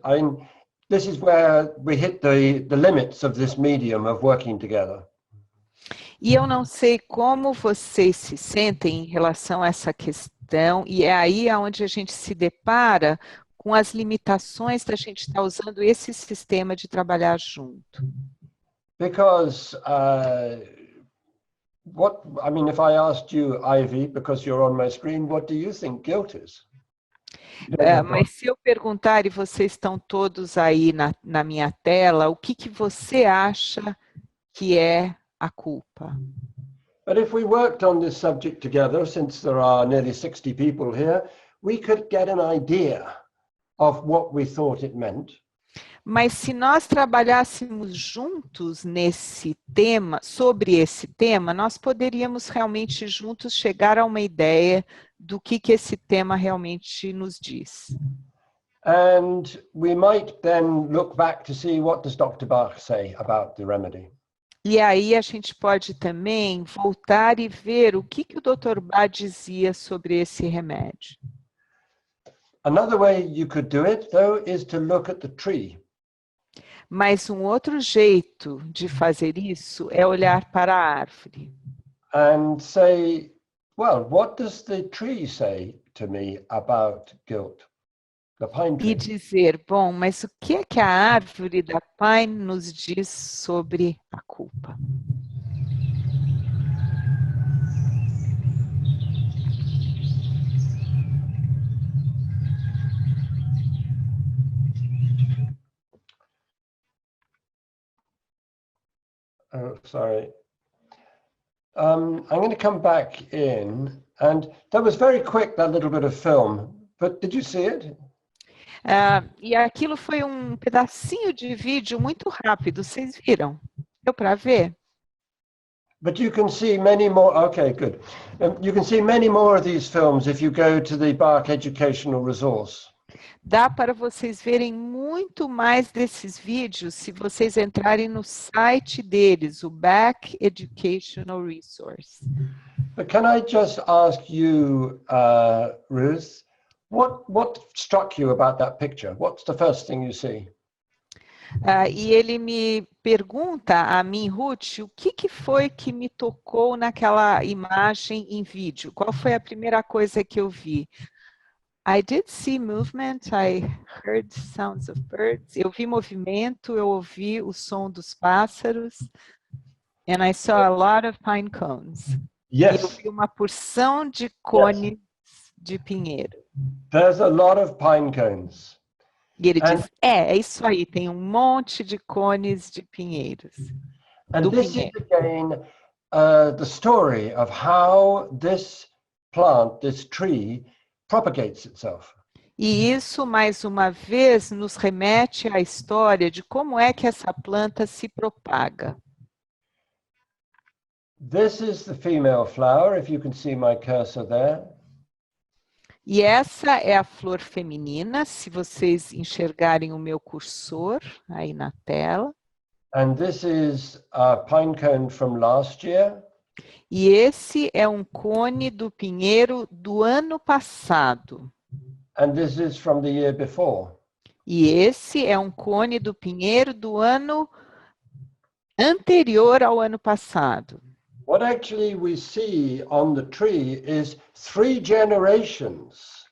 This is where we hit the limits of this medium of working together. E eu não sei como vocês se sentem em relação a essa questão, e é aí onde a gente se depara com as limitações da gente estar usando esse sistema de trabalhar junto. Because if I asked you, Ivy, because you're on my screen, what do you think guilt is? Mas se eu perguntar, e vocês estão todos aí na minha tela, o que você acha que é a culpa? But if we worked on this subject together, since there are nearly 60 people here, we could get an idea of what we thought it meant. Mas se nós trabalhássemos juntos nesse tema, sobre esse tema, nós poderíamos realmente juntos chegar a uma ideia do que esse tema realmente nos diz. And we might then look back to see what does Dr. Bach say about the remedy. E aí a gente pode também voltar e ver o que o Dr. Bach dizia sobre esse remédio. Another way you could do it, though, is to look at the tree. Mas um outro jeito de fazer isso é olhar para a árvore. And say, well, what does the tree say to me about guilt? The pine tree. E dizer, bom, mas o que é que a árvore da pine nos diz sobre a culpa? Oh, sorry. I'm going to come back in, and that was very quick, that little bit of film, but did you see it? E aquilo foi um pedacinho de vídeo muito rápido, vocês viram? Deu para ver? But you can see many more, okay, good. You can see many more of these films if you go to the Bach Educational Resource. Dá para vocês verem muito mais desses vídeos se vocês entrarem no site deles, o Bach Educational Resource. But can I just ask you, Ruth, what struck you about that picture? What's the first thing you see? E ele me pergunta a mim, Ruth, o que foi que me tocou naquela imagem em vídeo? Qual foi a primeira coisa que eu vi? I did see movement, I heard sounds of birds. Eu vi movimento, eu ouvi o som dos pássaros. And I saw a lot of pine cones. Yes. E eu vi uma porção de cones de pinheiro. There's a lot of pine cones. E ele diz, é isso aí, tem um monte de cones de pinheiros. And this is again the story of how this plant, this tree, propagates itself. E isso, mais uma vez, nos remete à história de como é que essa planta se propaga. This is the female flower, if you can see my cursor there. E essa é a flor feminina, se vocês enxergarem o meu cursor aí na tela. And this is a pine cone from last year. E esse é um cone do pinheiro do ano passado. And this is from the year before. E esse é um cone do pinheiro do ano anterior ao ano passado. What actually we see on the tree is 3 generations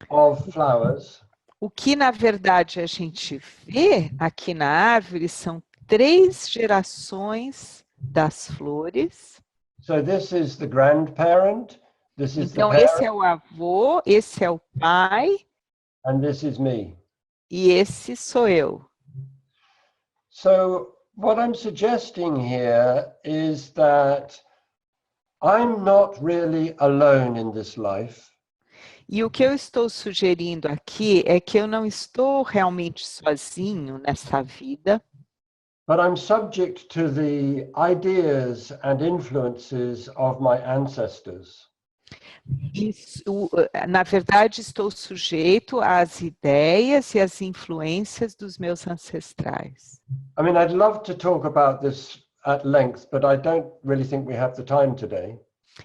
of flowers. O que, na verdade, a gente vê aqui na árvore são 3 gerações das flores. So this is the grandparent, this is Então, the parent, esse é o avô, esse é o pai, and this is me. e esse sou eu. So what I'm suggesting here is that I'm not really alone in this life. E o que eu estou sugerindo aqui é que eu não estou realmente sozinho nessa vida, But I'm subject to the ideas and influences of my ancestors. Na verdade, estou sujeito às ideias e às influências dos meus ancestrais. I mean, I'd love to talk about this at length, but I don't really think we have the time today.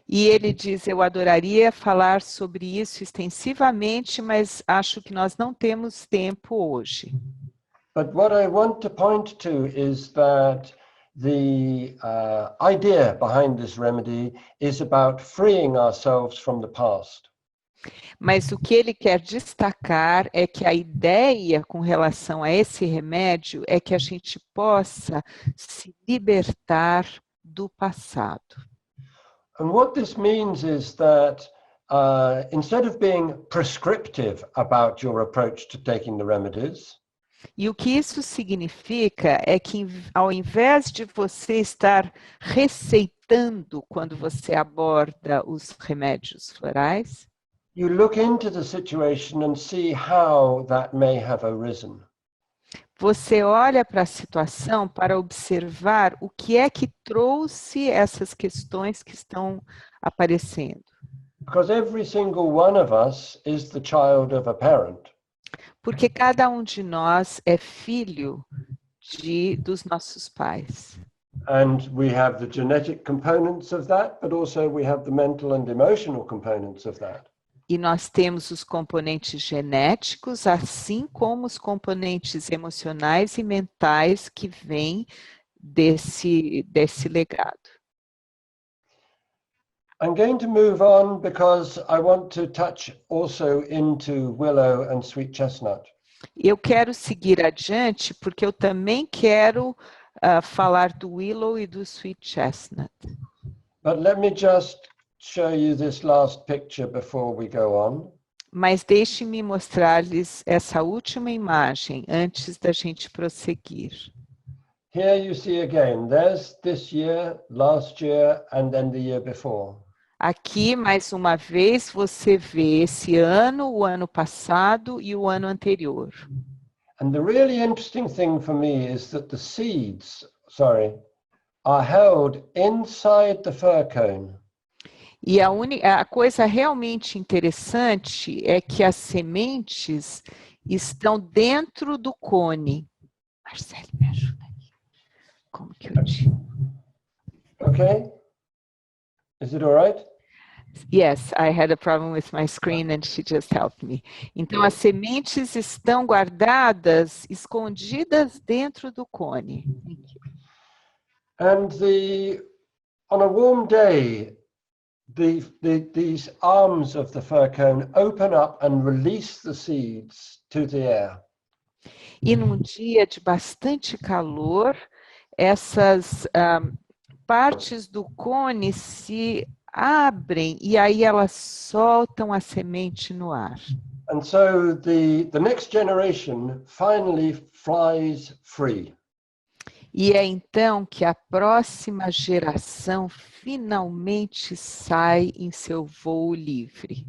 E ele diz, eu adoraria falar sobre isso extensivamente, mas acho que nós não temos tempo hoje. But what I want to point to is that the idea behind this remedy is about freeing ourselves from the past. Mas o que ele quer destacar é que a ideia com relação a esse remédio é que a gente possa se libertar do passado. And what this means is that instead of being prescriptive about your approach to taking the remedies, e o que isso significa é que, ao invés de você estar receitando quando você aborda os remédios florais, you look into the situation and see how that may have arisen. você olha para a situação para observar o que é que trouxe essas questões que estão aparecendo. Because every single one of us is the child of a parent. Porque cada um de nós é filho dos nossos pais. And we have the genetic components of that, but also we have the mental and emotional components of that. E nós temos os componentes genéticos, assim como os componentes emocionais e mentais que vêm desse legado. I'm going to move on because I want to touch also into willow and sweet chestnut. Eu quero seguir adiante porque eu também quero falar do willow e do sweet chestnut. But let me just show you this last picture before we go on. Mas deixe-me mostrar-lhes essa última imagem antes da gente prosseguir. Here you see again, there's this year, last year, and then the year before. Aqui, mais uma vez, você vê esse ano, o ano passado e o ano anterior. And the really interesting thing for me is that the seeds, are held inside the fir cone. E a coisa realmente interessante é que as sementes estão dentro do cone. Marcelo, me ajuda aqui. Como que eu digo? Okay? Is it all right? Yes, I had a problem with my screen and she just helped me. Então, as sementes estão guardadas, escondidas dentro do cone. Thank you. And on a warm day, these arms of the fir cone open up and release the seeds to the air. E num dia de bastante calor, essas partes do cone se abrem e aí elas soltam a semente no ar. And so the next generation finally flies free. E é então que a próxima geração finalmente sai em seu voo livre.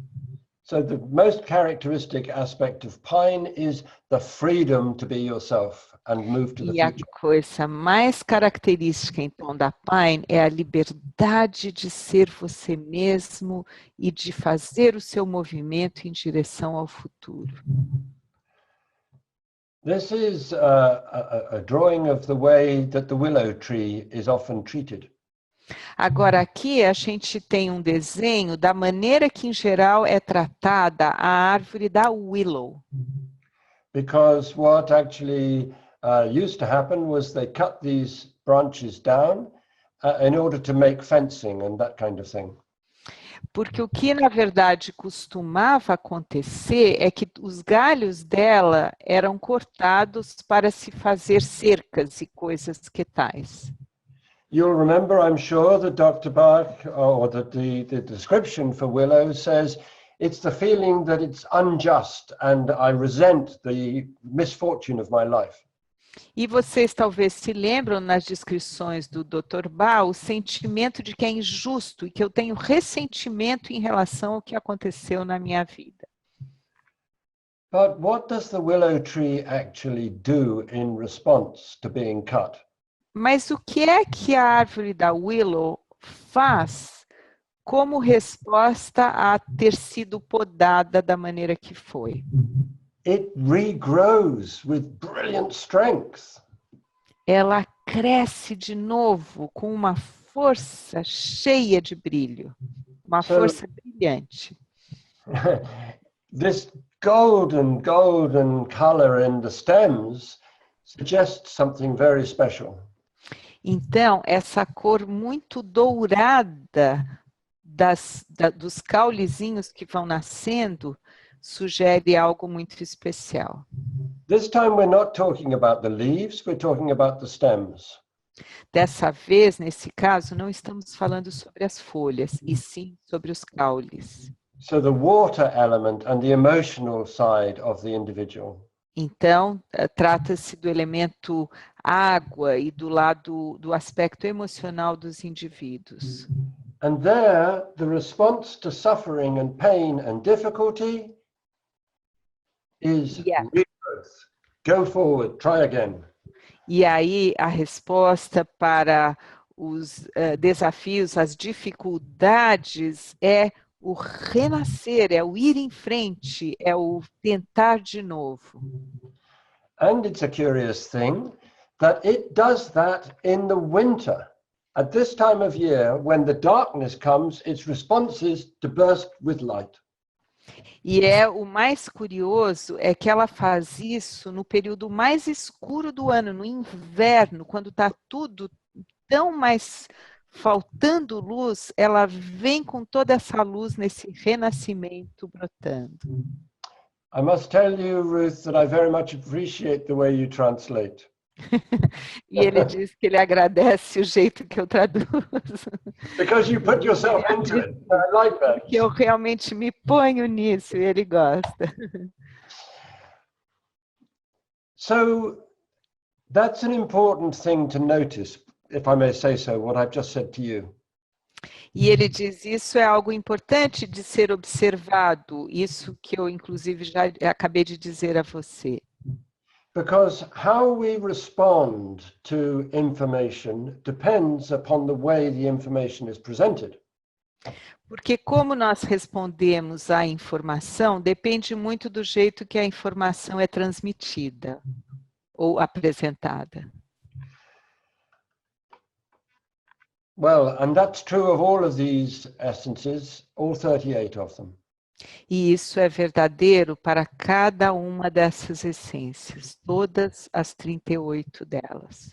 So the most characteristic aspect of pine is the freedom to be yourself and move to the E a future. coisa mais característica, então, da Pine é a liberdade de ser você mesmo e de fazer o seu movimento em direção ao futuro. This is a drawing of the way that the willow tree is often treated. Agora, aqui a gente tem um desenho da maneira que, em geral, é tratada a árvore da willow. Because what actually used to happen was they cut these branches down in order to make fencing and that kind of thing. Porque o que, na verdade, costumava acontecer é que os galhos dela eram cortados para se fazer cercas e coisas que tais. You'll remember, I'm sure, that Dr. Bach, or that the description for willow says, it's the feeling that it's unjust and I resent the misfortune of my life. E vocês talvez se lembram nas descrições do Dr. Bach o sentimento de que é injusto e que eu tenho ressentimento em relação ao que aconteceu na minha vida. But what does the willow tree actually do in response to being cut? Mas o que é que a árvore da willow faz como resposta a ter sido podada da maneira que foi? It regrows with brilliant strength. Ela cresce de novo com uma força cheia de brilho, uma força brilhante. This golden color in the stems suggests something very special. Então, essa cor muito dourada dos caulezinhos que vão nascendo sugere algo muito especial. This time we're not talking about the leaves, we're talking about the stems. Dessa vez, nesse caso, não estamos falando sobre as folhas, e sim sobre os caules. So the water element and the emotional side of the individual. Então, trata-se do elemento água e do aspecto emocional dos indivíduos. And there, the response to suffering and pain and difficulty is regrowth, Go forward, try again. E aí a resposta para os desafios, as dificuldades é o renascer, é o ir em frente, é o tentar de novo. And it's a curious thing that it does that in the winter. At this time of year, when the darkness comes, its response is to burst with light. E o mais curioso é que ela faz isso no período mais escuro do ano, no inverno, quando está tudo tão mais faltando luz, ela vem com toda essa luz nesse renascimento brotando. I must tell you, Ruth, that I very much appreciate the way you translate. E ele diz que ele agradece o jeito que eu traduzo. Because you put yourself into it. I like that. Que eu realmente me ponho nisso e ele gosta. So that's an important thing to notice, if I may say so, what I've just said to you. E ele diz, isso é algo importante de ser observado, isso que eu inclusive já acabei de dizer a você. Because how we respond to information depends upon the way the information is presented. Porque como nós respondemos à informação depende muito do jeito que a informação é transmitida ou apresentada. Well, and that's true of all of these essences, all 38 of them. E isso é verdadeiro para cada uma dessas essências, todas as 38 delas.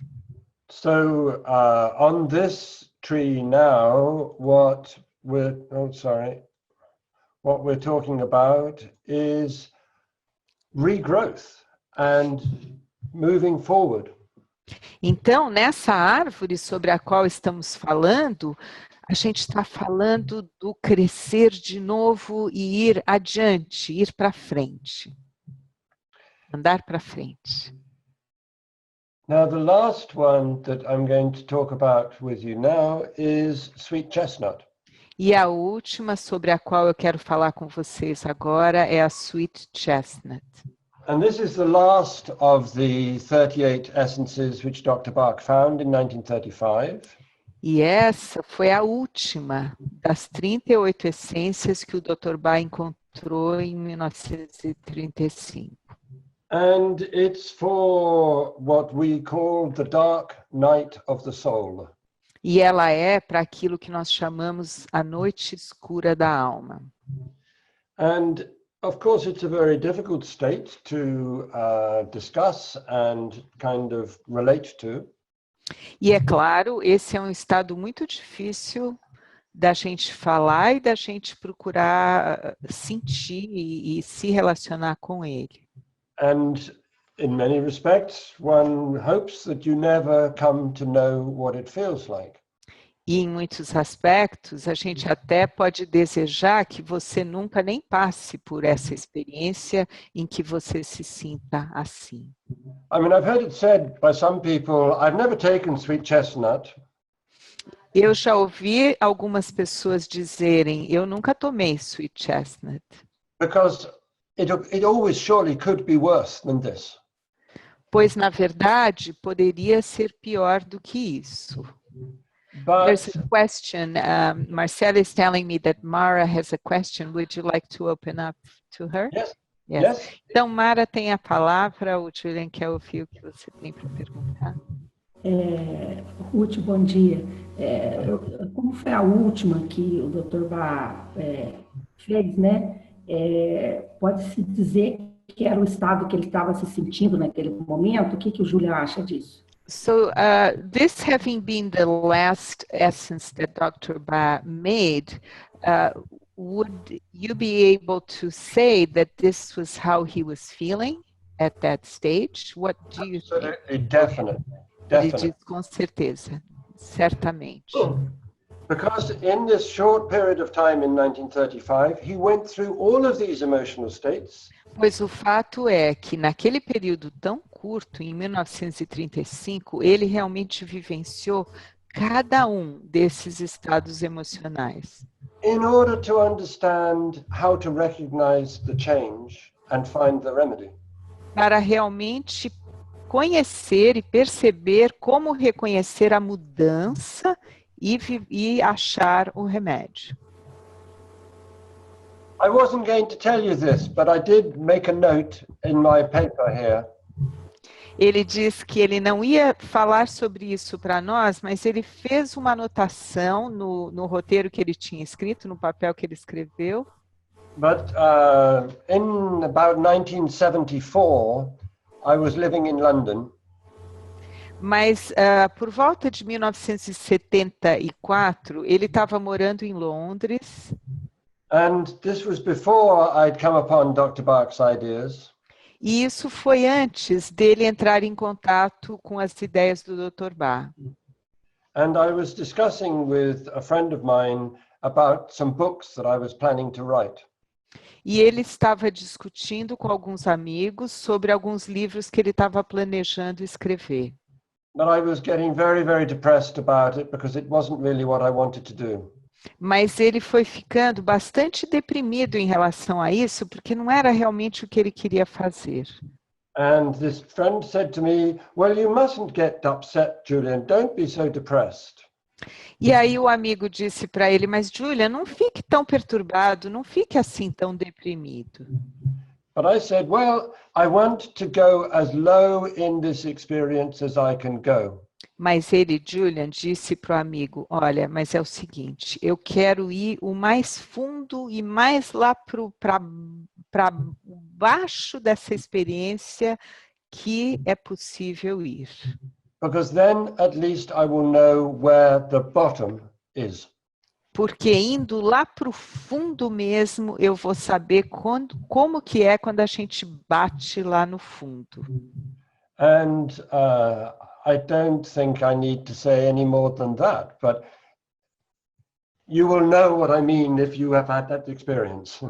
So on this tree now, what we're talking about is regrowth and moving forward. Então, nessa árvore sobre a qual estamos falando, a gente está falando do crescer de novo e ir adiante, ir para frente. Andar para frente. Now, the last one that I'm going to talk about with you now is sweet chestnut. E a última sobre a qual eu quero falar com vocês agora é a sweet chestnut. And this is the last of the 38 essences which Dr. Bach found in 1935. E essa foi a última das 38 essências que o Dr. Bach encontrou em 1935. And it's for what we call the dark night of the soul. E ela é para aquilo que nós chamamos a noite escura da alma. And of course, it's a very difficult state to discuss and kind of relate to. E é claro, esse é um estado muito difícil da gente falar e da gente procurar sentir e se relacionar com ele. And in many respects, one hopes that you never come to know what it feels like. E em muitos aspectos, a gente até pode desejar que você nunca nem passe por essa experiência em que você se sinta assim. I mean, I've heard it said by some people, I've never taken sweet chestnut. Eu já ouvi algumas pessoas dizerem, eu nunca tomei sweet chestnut. Because it always surely could be worse than this. Pois, na verdade, poderia ser pior do que isso. There's a question. Marcela is telling me that Mara has a question. Would you like to open up to her? Yes. Yes. Yes. Então, Mara tem a palavra. O Julian quer ouvir o que você tem para perguntar. Ruth, bom dia. Como foi a última que o Dr. Bach fez, né? Pode-se dizer que era o estado que ele estava se sentindo naquele momento? O que o Julian acha disso? So this having been the last essence that Dr. Bach made, would you be able to say that this was how he was feeling at that stage? What do you think? Definitely. Ele diz com certeza, certamente. Because in this short period of time in 1935, he went through all of these emotional states. Pois o fato é que naquele período tão curto, em 1935, ele realmente vivenciou cada um desses estados emocionais. In order to understand how to recognize the change and find the remedy. para realmente conhecer e perceber como reconhecer a mudança e achar o remédio. I wasn't going to tell you this, but I did make a note in my paper here. Ele diz que ele não ia falar sobre isso para nós, mas ele fez uma anotação no roteiro que ele tinha escrito, no papel que ele escreveu. But in about 1974, I was living in London. Mas por volta de 1974, ele estava morando em Londres. And this was before I'd come upon Dr. Bach's ideas. E isso foi antes dele entrar em contato com as ideias do Dr. Bach. And I was discussing with a friend of mine about some books that I was planning to write. E ele estava discutindo com alguns amigos sobre alguns livros que ele estava planejando escrever. But I was getting very, very depressed about it because it wasn't really what I wanted to do. Mas ele foi ficando bastante deprimido em relação a isso, porque não era realmente o que ele queria fazer. And this friend said to me, well, you mustn't get upset, Julian. Don't be so depressed. E aí o amigo disse para ele, mas Julian, não fique tão perturbado, não fique assim tão deprimido. But I said, well, I want to go as low in this experience as I can go. Mas ele, Julian, disse para o amigo, olha, mas é o seguinte, eu quero ir o mais fundo e mais lá para baixo dessa experiência que é possível ir. Because then at least I will know where the bottom is. Porque indo lá para o fundo mesmo, eu vou saber como que é quando a gente bate lá no fundo. And I don't think I need to say any more than that, but you will know what I mean if you have had that experience.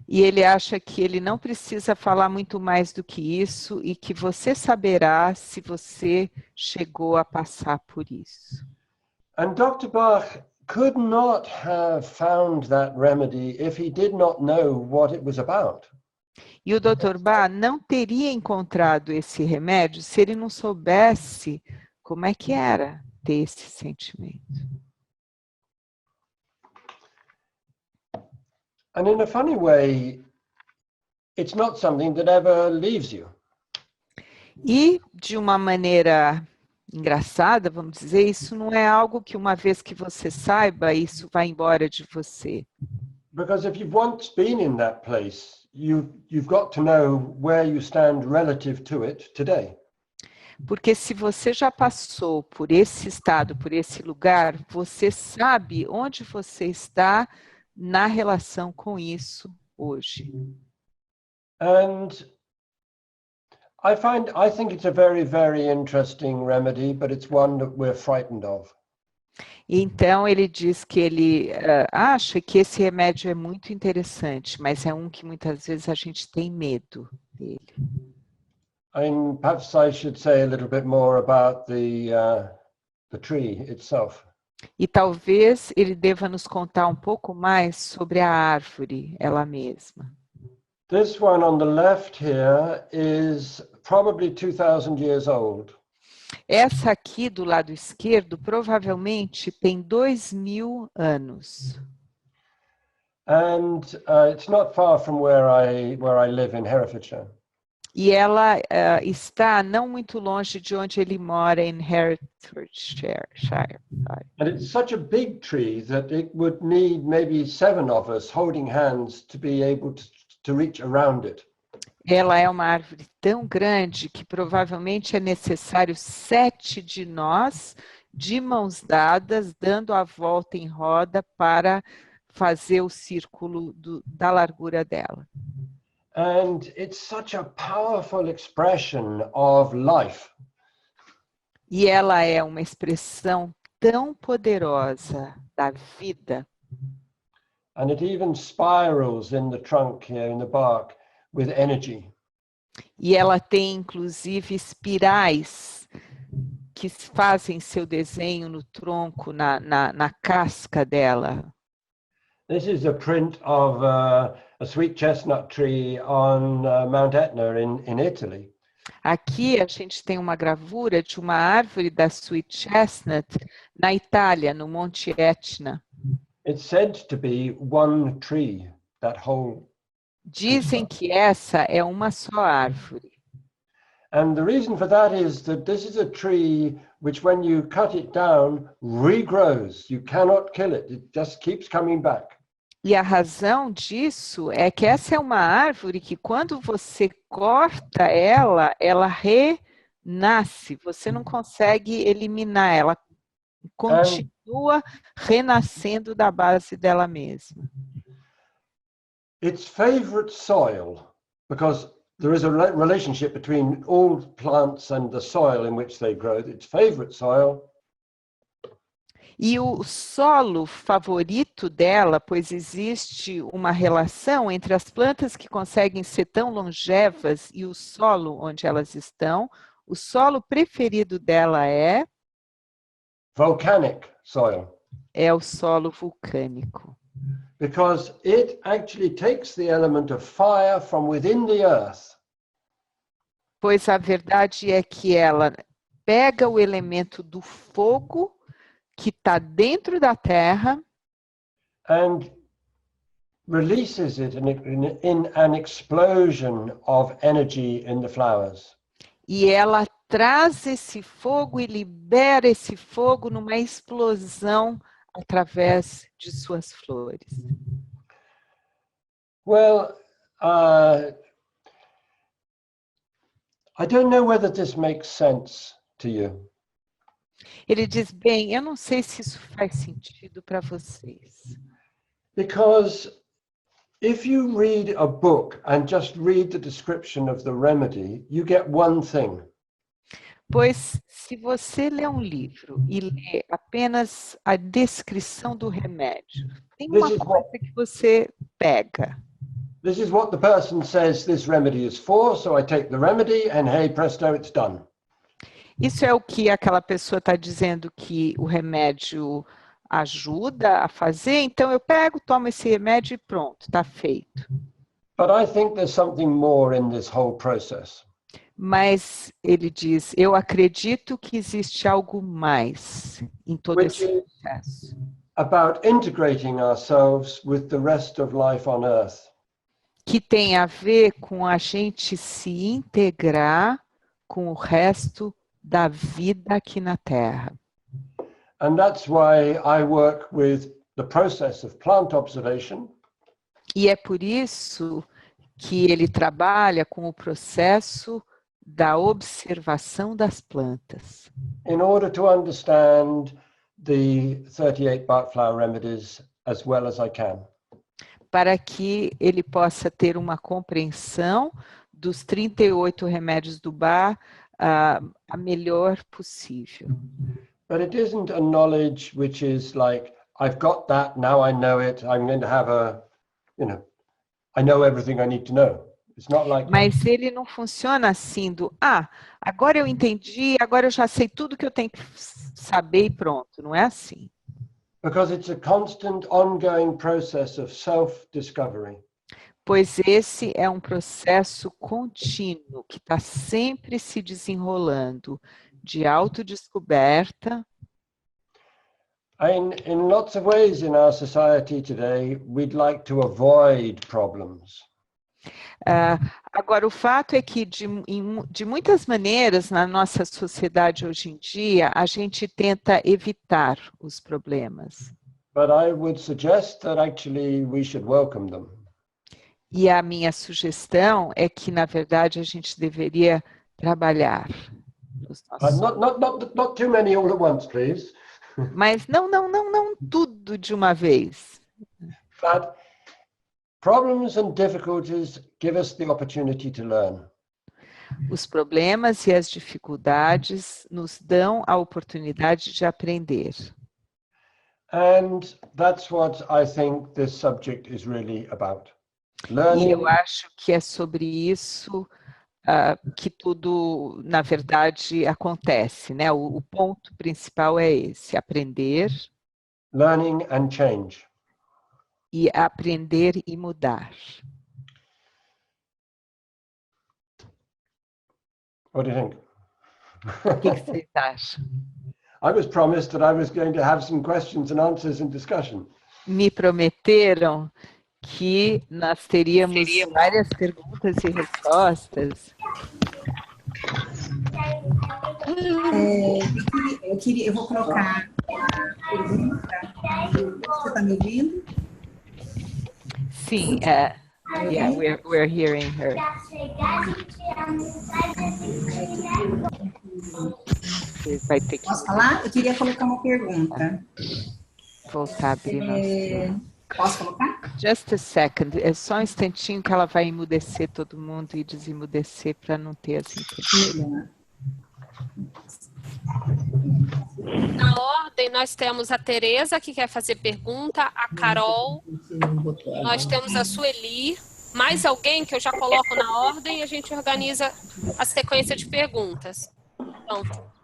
E ele acha que ele não precisa falar muito mais do que isso e que você saberá se você chegou a passar por isso. And Dr. Bach could not have found that remedy if he did not know what it was about. E o Dr. Bach não teria encontrado esse remédio se ele não soubesse como é que era ter esse sentimento. And in a funny way, it's not something that ever leaves you. E de uma maneira engraçada, vamos dizer, isso não é algo que uma vez que você saiba, isso vai embora de você. Because if you've once been in that place, you've got to know where you stand relative to it today. Porque se você já passou por esse estado, por esse lugar, você sabe onde você está na relação com isso hoje. And I think it's a very, very interesting remedy, but it's one that we're frightened of. Então ele diz que ele acha que esse remédio é muito interessante, mas é um que muitas vezes a gente tem medo dele. Perhaps I should say a little bit more about the tree itself. E talvez ele deva nos contar um pouco mais sobre a árvore, ela mesma. This one on the left here is probably 2,000 years old. Essa aqui do lado esquerdo provavelmente tem 2.000 anos. And it's not far from where I live in Herefordshire. E ela está não muito longe de onde ele mora, em Herefordshire. And it's such a big tree that it would need maybe 7 of us holding hands to be able to reach around it. Ela é uma árvore tão grande que provavelmente é necessário 7 de nós, de mãos dadas, dando a volta em roda para fazer o círculo da largura dela. And it's such a powerful expression of life. E ela é uma expressão tão poderosa da vida. And it even spirals in the trunk here, in the bark, with energy. E ela tem, inclusive, espirais que fazem seu desenho no tronco, na casca dela. This is a print of a sweet chestnut tree on Mount Etna in Italy. Aqui a gente tem uma gravura de uma árvore da Sweet Chestnut na Itália, no Monte Etna. It's said to be one tree, that whole. Dizem que essa é uma só árvore. And the reason for that is that this is a tree which, when you cut it down, regrows. You cannot kill it. It just keeps coming back. E a razão disso é que essa é uma árvore que, quando você corta ela, ela renasce. Você não consegue eliminar, ela continua renascendo da base dela mesma. Its favorite soil, because there is a relationship between all plants and the soil in which they grow. Its favorite soil. E o solo favorito dela, pois existe uma relação entre as plantas que conseguem ser tão longevas e o solo onde elas estão, o solo preferido dela é Volcanic soil. É o solo vulcânico. Because it actually takes the element of fire from within the earth. Pois a verdade é que ela pega o elemento do fogo que está dentro da terra and releases it in an explosion of energy in the flowers. e ela traz esse fogo e libera esse fogo numa explosão através de suas flores. Well, I don't know whether this makes sense to you. Ele diz, bem, eu não sei se isso faz sentido para vocês. Because if you read a book and just read the description of the remedy, you get one thing. Pois, se você lê um livro e lê apenas a descrição do remédio, tem uma coisa que você pega. This is what the person says this remedy is for, so I take the remedy and hey presto, it's done. Isso é o que aquela pessoa está dizendo que o remédio ajuda a fazer, então eu pego, tomo esse remédio e pronto, está feito. But I think there's something more in this whole process. Mas ele diz, eu acredito que existe algo mais em todo esse processo. About integrating ourselves with the rest of life on earth. Que tem a ver com a gente se integrar com o resto da vida aqui na Terra. And that's why I work with the process of plant observation. E é por isso que ele trabalha com o processo da observação das plantas. In order to understand the 38 Bach flower remedies as well as I can. Para que ele possa ter uma compreensão dos 38 remédios do Bach a melhor possível. But it isn't a knowledge which is like, I've got that, now I know it, I'm going to have a, I know everything I need to know. It's not like Mas ele não funciona assim agora eu entendi, agora eu já sei tudo que eu tenho que saber e pronto. Não é assim. Because it's a constant ongoing process of self-discovery. Pois esse é um processo contínuo que está sempre se desenrolando de autodescoberta. In lots of ways in our society today, we'd like to avoid problems. Agora, o fato é que, de muitas maneiras, na nossa sociedade hoje em dia, a gente tenta evitar os problemas. But I would suggest that actually we should welcome them. E a minha sugestão é que, na verdade, a gente deveria trabalhar nos nossos... Not too many all at once, please. Mas não tudo de uma vez. But problems and difficulties give us the opportunity to learn. Os problemas e as dificuldades nos dão a oportunidade de aprender. And that's what I think this subject is really about. Learning. E eu acho que é sobre isso que tudo, na verdade, acontece, né? O ponto principal é esse, aprender. Learning and change. e aprender e mudar. What do you think? O que vocês acham? I was promised that I was going to have some questions and answers and discussion. Me prometeram que nós teríamos várias perguntas e respostas. Eu vou colocar a pergunta. Você está me ouvindo? Sim, yeah, we're hearing her. Você vai ter que Posso falar? Eu queria colocar uma pergunta. voltar a abrir nosso... Posso colocar? Just a second, é só um instantinho que ela vai emudecer todo mundo e desemudecer para não ter as interferências. Na ordem, nós temos a Tereza, que quer fazer pergunta, a Carol, nós temos a Sueli, mais alguém que eu já coloco na ordem e a gente organiza a sequência de perguntas. Então,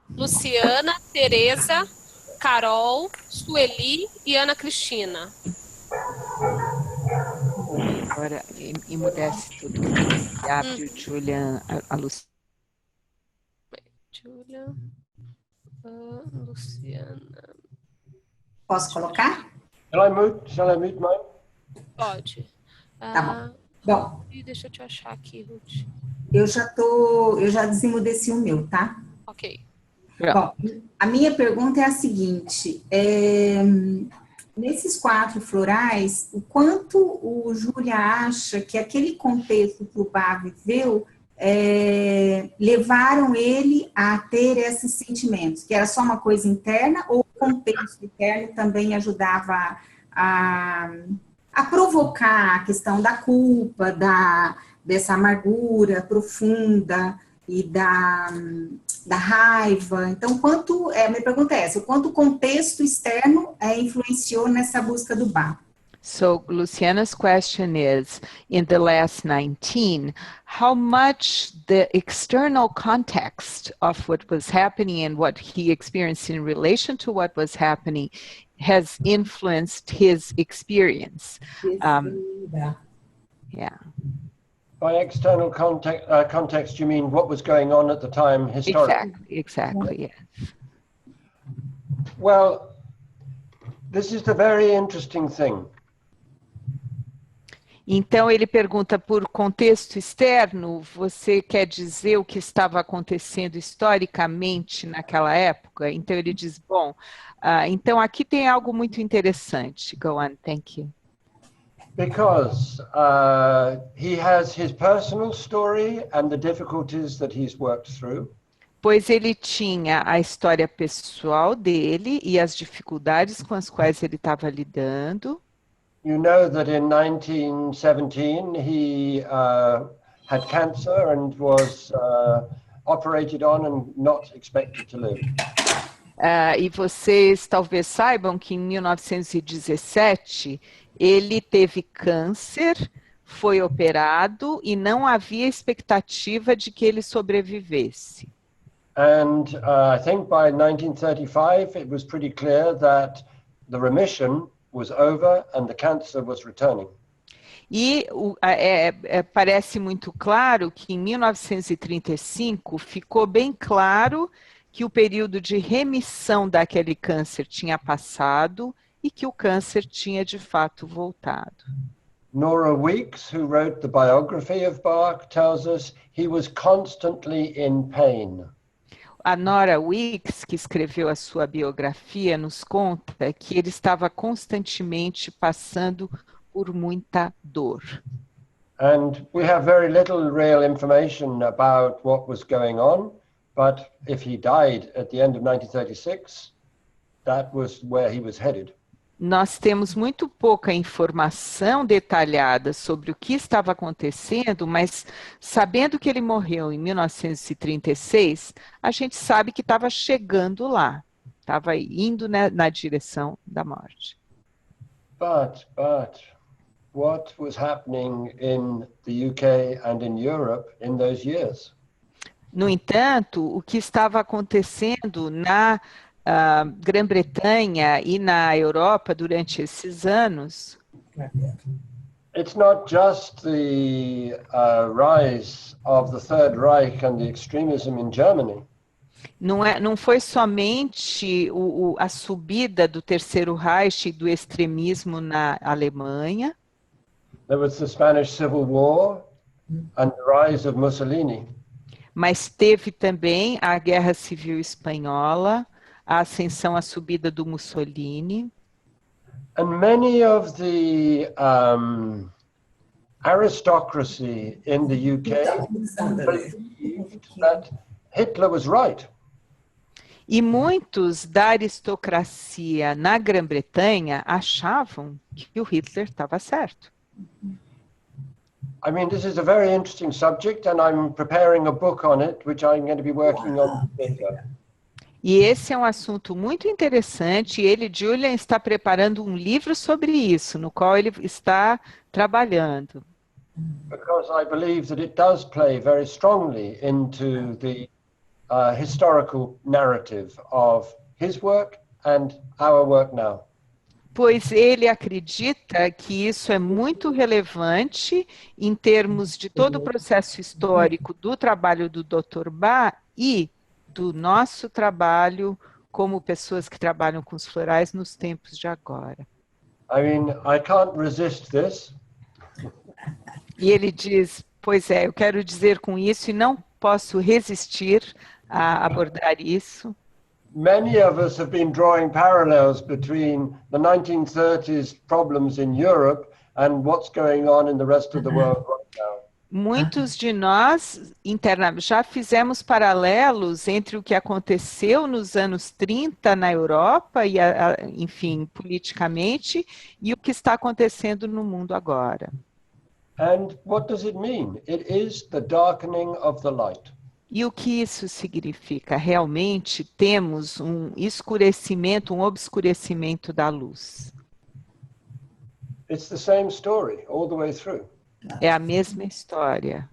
Luciana, Tereza, Carol, Sueli e Ana Cristina. Agora, emudece tudo. Abre o Julian, a Luciana. Julia, Luciana. Posso colocar? Shall I mute mine? Pode. Tá bom. Deixa eu te achar aqui, Ruth. Eu já desemudeci o meu, tá? Ok. Bom, a minha pergunta é a seguinte, nesses 4 florais, o quanto o Júlia acha que aquele contexto que o Bach viveu levaram ele a ter esses sentimentos, que era só uma coisa interna ou o contexto interno também ajudava a provocar a questão da culpa, dessa amargura profunda e da raiva. Então, minha pergunta é essa, o quanto o contexto externo influenciou nessa busca do Bach? So Luciana's question is, in the last 19, how much the external context of what was happening and what he experienced in relation to what was happening has influenced his experience? Yeah. By external context, you mean what was going on at the time historically? Exactly, yes. Well, this is the very interesting thing. Então, ele pergunta por contexto externo, você quer dizer o que estava acontecendo historicamente naquela época? Então, ele diz, bom, então aqui tem algo muito interessante. Go on, thank you. Because he has his personal story and the difficulties that he's worked through. Pois ele tinha a história pessoal dele e as dificuldades com as quais ele estava lidando. You know that in 1917 he had cancer and was operated on and not expected to live. E vocês talvez saibam que em 1917 ele teve câncer, foi operado e não havia expectativa de que ele sobrevivesse. And I think by 1935 it was pretty clear that the remission was over and the cancer was returning. E parece muito claro que em 1935 ficou bem claro que o período de remissão daquele câncer tinha passado e que o câncer tinha de fato voltado. Nora Weeks, who wrote the biography of Bach, tells us he was constantly in pain. A Nora Weeks, que escreveu a sua biografia, nos conta que ele estava constantemente passando por muita dor. And we have very little real information about what was going on, but if he died at the end of 1936, that was where he was headed. Nós temos muito pouca informação detalhada sobre o que estava acontecendo, mas sabendo que ele morreu em 1936, a gente sabe que estava chegando lá, estava indo na direção da morte. But what was happening in the UK and in Europe in those years? No entanto, o que estava acontecendo Grã-Bretanha e na Europa durante esses anos, it's not just the rise of the Third Reich and the extremism in Germany. não foi somente a subida do Terceiro Reich e do extremismo na Alemanha, There was the Spanish Civil War and the rise of Mussolini. mas teve também a Guerra Civil Espanhola, a ascensão, a subida do Mussolini. And many of the aristocracy in the UK believed that Hitler was right. E muitos da aristocracia na Grã-Bretanha achavam que o Hitler estava certo. I mean, this is a very interesting subject, and I'm preparing a book on it, which I'm going to be working on later. E esse é um assunto muito interessante, e ele, Julian, está preparando um livro sobre isso, no qual ele está trabalhando. Because I believe that it does play very strongly into the historical narrative of his work and our work now. Pois ele acredita que isso é muito relevante em termos de todo o processo histórico do trabalho do Dr. Bach e do nosso trabalho como pessoas que trabalham com os florais nos tempos de agora. I mean, I can't resist this. E ele diz, pois é, eu quero dizer com isso e não posso resistir a abordar isso. Many of us have been drawing parallels between the 1930s problems in Europe and what's going on in the rest of the world right now. Muitos de nós já fizemos paralelos entre o que aconteceu nos anos 30 na Europa, e, enfim, politicamente, e o que está acontecendo no mundo agora. And what does it mean? It is the darkening of the light. E o que isso significa? Realmente temos um escurecimento, um obscurecimento da luz. It's the same story all the way through. É a mesma história.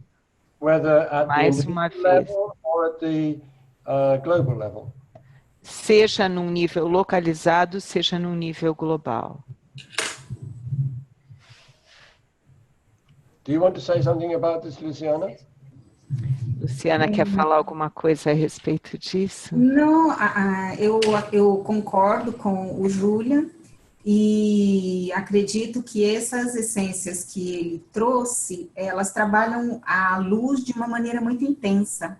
Whether at Mais the uma individual vez. level or at the global level. Seja num nível localizado, seja num nível global. Do you want to say something about this, Luciana? Luciana, quer falar alguma coisa a respeito disso? Não, eu concordo com o Julian e acredito que essas essências que ele trouxe, elas trabalham a luz de uma maneira muito intensa.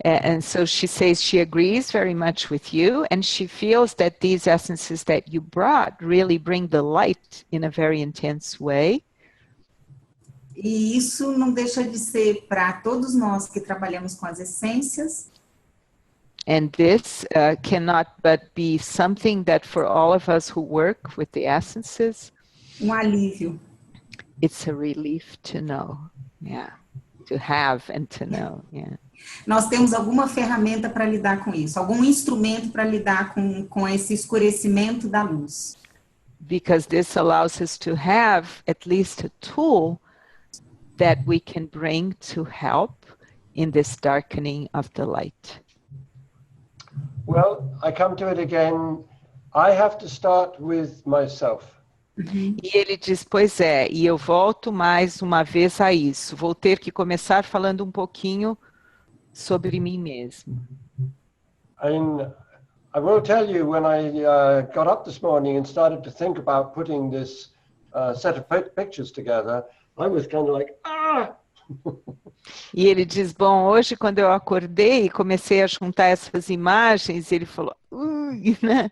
And so she says she agrees very much with you, and she feels that these essences that you brought really bring the light in a very intense way. E isso não deixa de ser para todos nós que trabalhamos com as essências. And this cannot but be something that for all of us who work with the essences, Alívio. it's a relief to know, yeah, to have and to know, yeah. Nós temos alguma ferramenta para lidar com isso, algum instrumento para lidar com esse escurecimento da luz. Because this allows us to have at least a tool that we can bring to help in this darkening of the light. Well, I come to it again. I have to start with myself. E ele diz, pois é, e eu volto mais uma vez a isso. Vou ter que começar falando um pouquinho sobre mim mesmo. I will tell you, when I got up this morning and started to think about putting this set of pictures together, I was kind of like, ah! E ele diz, bom, hoje quando eu acordei e comecei a juntar essas imagens, ele falou, né?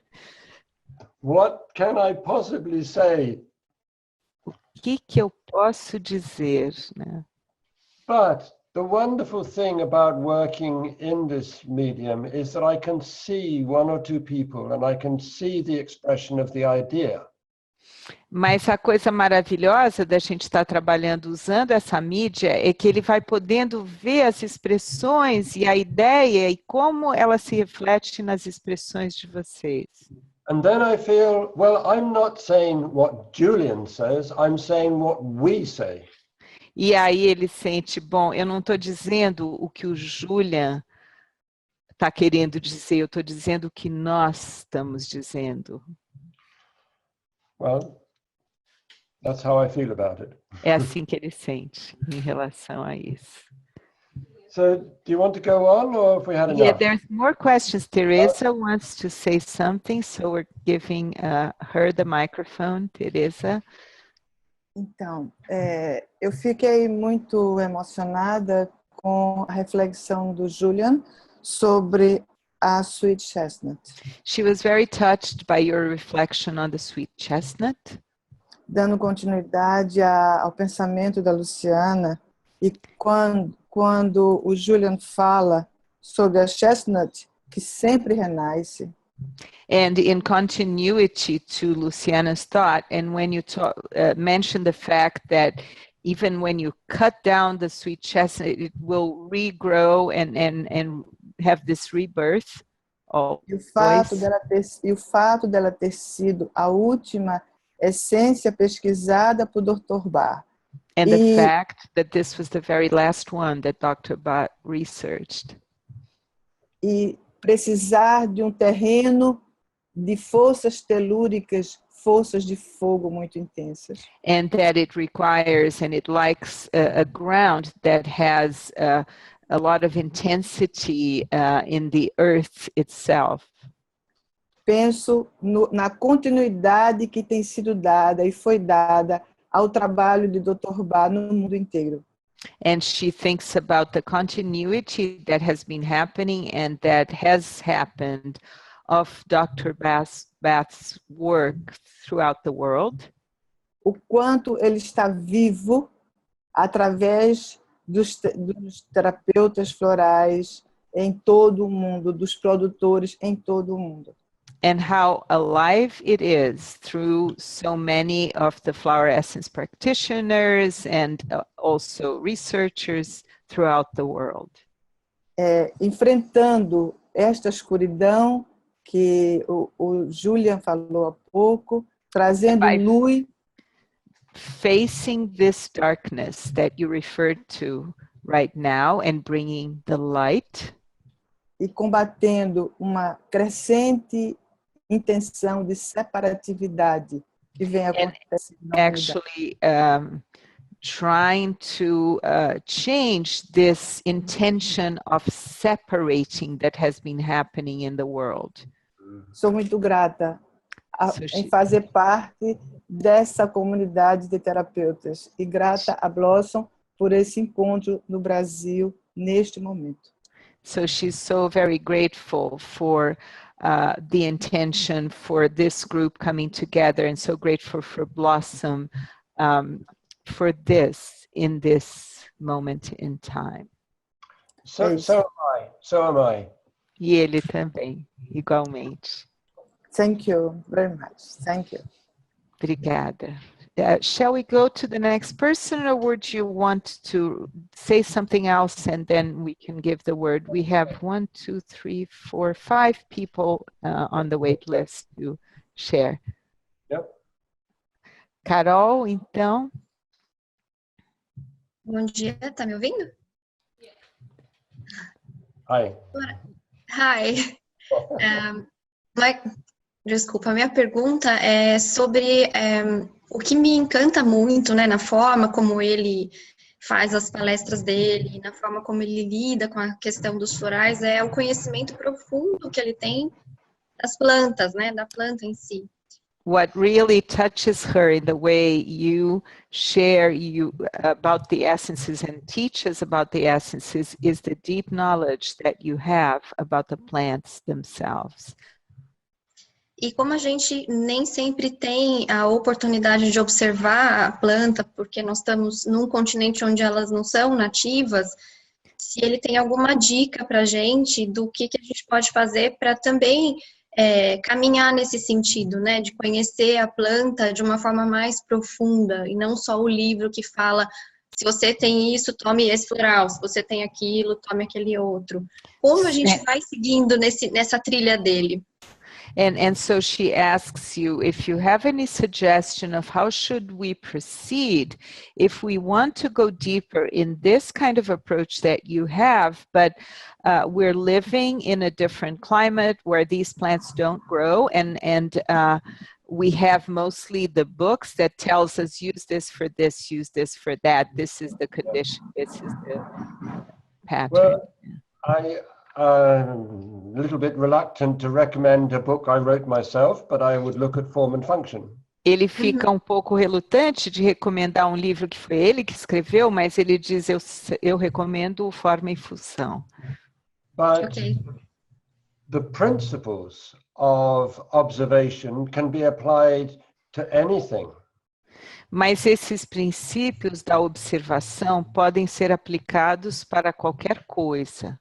What can I possibly say? O que eu posso dizer, né? But the wonderful thing about working in this medium is that I can see one or two people and I can see the expression of the idea. Mas a coisa maravilhosa da gente estar trabalhando usando essa mídia é que ele vai podendo ver as expressões e a ideia e como ela se reflete nas expressões de vocês. And then I feel, well, I'm not saying what Julian says, I'm saying what we say. E aí ele sente, bom, eu não estou dizendo o que o Julian está querendo dizer, eu estou dizendo o que nós estamos dizendo. Well, that's how I feel about it. É assim que ele sente em relação a isso. So, do you want to go on, or have we had Yeah, enough? there's more questions. Teresa wants to say something, so we're giving her the microphone. Teresa. Então, eu fiquei muito emocionada com a reflexão do Julian sobre a Sweet Chestnut, She was very touched by your reflection on the sweet chestnut, dando continuidade ao pensamento da Luciana, e quando o Julian fala sobre a chestnut, que sempre renasce, and in continuity to Luciana's thought. And when you mention the fact that even when you cut down the sweet chestnut, it will regrow and have this rebirth. e o fato dela ter sido a última essência pesquisada por Dr. Bach. And the fact that this was the very last one that Dr. Bach researched. E precisar de terreno de forças telúricas, forças de fogo muito intensas. And that it requires, and it likes a ground that has a lot of intensity in the earth itself. Penso na continuidade que tem sido dada e foi dada ao trabalho de Dr. Bach no mundo inteiro. And she thinks about the continuity that has been happening and that has happened of Dr. Bach's work throughout the world. O quanto ele está vivo através dos terapeutas florais em todo o mundo, dos produtores em todo o mundo. And how alive it is through so many of the flower essence practitioners and also researchers throughout the world. Enfrentando esta escuridão que o Julian falou há pouco, trazendo luz. Facing this darkness that you referred to right now and bringing the light. E combatendo uma crescente intenção de separatividade que vem acontecendo na actually trying to change this intention of separating that has been happening in the world. Sou muito grata em fazer parte dessa comunidade de terapeutas e grata a Blossom por esse encontro no Brasil neste momento. So she's so very grateful for the intention for this group coming together, and so grateful for Blossom for this in this moment in time. So am I. E ele também, igualmente. Thank you very much. Thank you. Obrigada. Shall we go to the next person, or would you want to say something else and then we can give the word? We have 1, 2, 3, 4, 5 people on the wait list to share. Yep. Carol, então. Bom dia, tá me ouvindo? Hi. Hi. Desculpa, minha pergunta é sobre o que me encanta muito, né, na forma como ele faz as palestras dele, na forma como ele lida com a questão dos florais, é o conhecimento profundo que ele tem das plantas, né, da planta em si. What really touches her in the way you share about the essences and teach us about the essences is the deep knowledge that you have about the plants themselves. E como a gente nem sempre tem a oportunidade de observar a planta, porque nós estamos num continente onde elas não são nativas, se ele tem alguma dica para a gente do que a gente pode fazer para também caminhar nesse sentido, né, de conhecer a planta de uma forma mais profunda, e não só o livro que fala, se você tem isso, tome esse floral, se você tem aquilo, tome aquele outro. Como a gente vai seguindo nessa trilha dele? And so she asks you if you have any suggestion of how should we proceed if we want to go deeper in this kind of approach that you have, but we're living in a different climate where these plants don't grow, and we have mostly the books that tells us use this for this, use this for that, this is the condition, this is the pattern. Well, I'm a little bit reluctant to recommend a book I wrote myself, but I would look at form and function. Ele fica um pouco relutante de recomendar um livro que foi ele que escreveu, mas ele diz, eu recomendo Forma e Função. But the principles of observation can be applied to anything. Mas esses princípios da observação podem ser aplicados para qualquer coisa.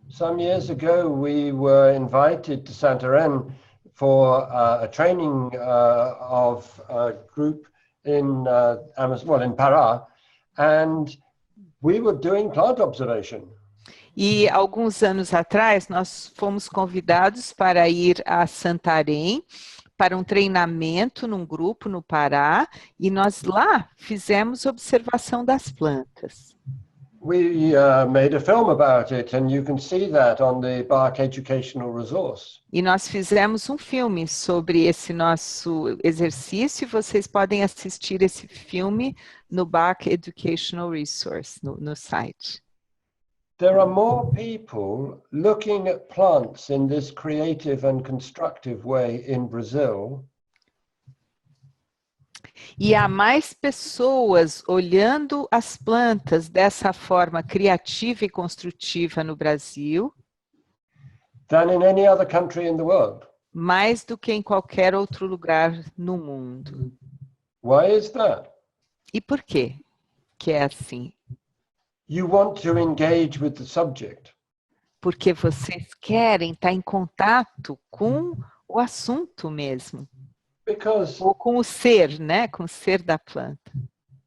Some years ago, we were invited to Santarém for a training of a group in in Pará, and we were doing plant observation. E alguns anos atrás, nós fomos convidados para ir a Santarém para um treinamento num grupo no Pará, e nós lá fizemos observação das plantas. We made a film about it, and you can see that on the Bach Educational Resource. E nós fizemos um filme sobre esse nosso exercício, e vocês podem assistir esse filme no Bach Educational Resource, no site. There are more people looking at plants in this creative and constructive way in Brazil. E há mais pessoas olhando as plantas dessa forma criativa e construtiva no Brasil, Than in any other country in the world. mais do que em qualquer outro lugar no mundo. Why is that? E por quê que é assim? You want to engage with the subject. Porque vocês querem estar em contato com o assunto mesmo. Because Ou com o ser, né? Com o ser da planta.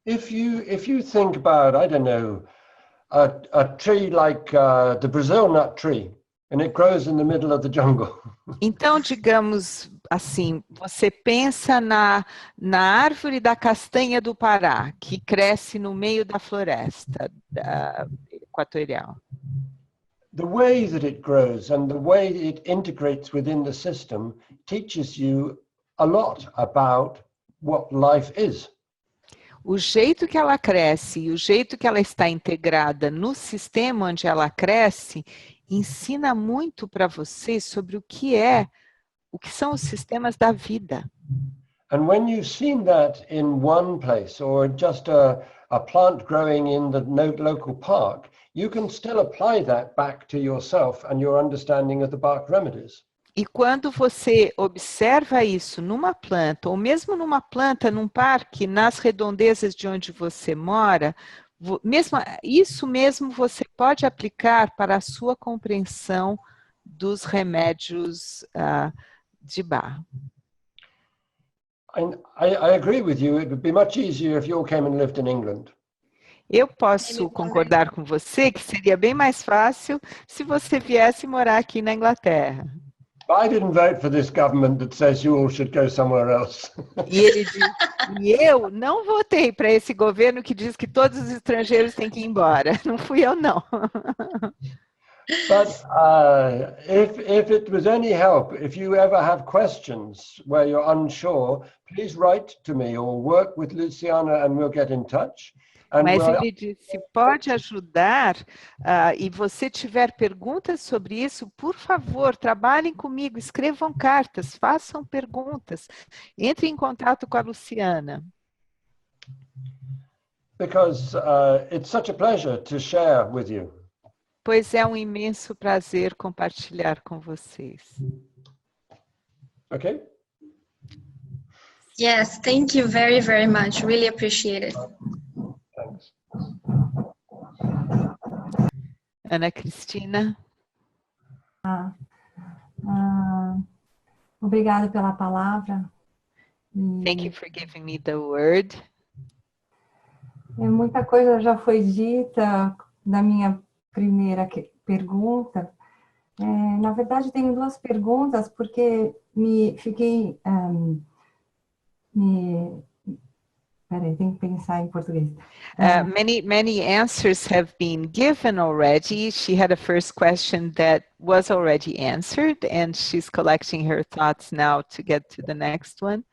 if you think about, I don't know, a tree like the Brazil nut tree, and it grows in the middle of the jungle. Então, digamos assim, você pensa na árvore da castanha do Pará, que cresce no meio da floresta equatorial. The way that it grows and the way it integrates within the system teaches you a lot about what life is. O jeito que ela cresce e o jeito que ela está integrada no sistema onde ela cresce ensina muito para vocês sobre o que são os sistemas da vida. And when you've seen that in one place or just a plant growing in the local park, you can still apply that back to yourself and your understanding of the Bach remedies. E quando você observa isso numa planta, ou mesmo numa planta, num parque, nas redondezas de onde você mora, isso mesmo você pode aplicar para a sua compreensão dos remédios de Bach. I agree with you. It would be much easier if you all came and lived in England. Eu posso concordar com você que seria bem mais fácil se você viesse morar aqui na Inglaterra. I didn't vote for this government that says you all should go somewhere else. E ele diz, e eu não votei para esse governo que diz que todos os estrangeiros têm que ir embora. Não fui eu, não. But if it was any help, if you ever have questions where you're unsure, please write to me or work with Luciana and we'll get in touch. Mas ele disse, pode ajudar, e você tiver perguntas sobre isso, por favor, trabalhem comigo, escrevam cartas, façam perguntas, entrem em contato com a Luciana. Because it's such a pleasure to share with you. Pois é um imenso prazer compartilhar com vocês. Okay? Yes, thank you very, very much. Really appreciate it. Thanks. Ana Cristina. Obrigada pela palavra. Thank you for giving me the word. Muita coisa já foi dita na minha primeira pergunta, Na verdade, tenho duas perguntas, porque peraí, tem que pensar em português. Many answers have been given already. She had a first question that was already answered, and she's collecting her thoughts now to get to the next one.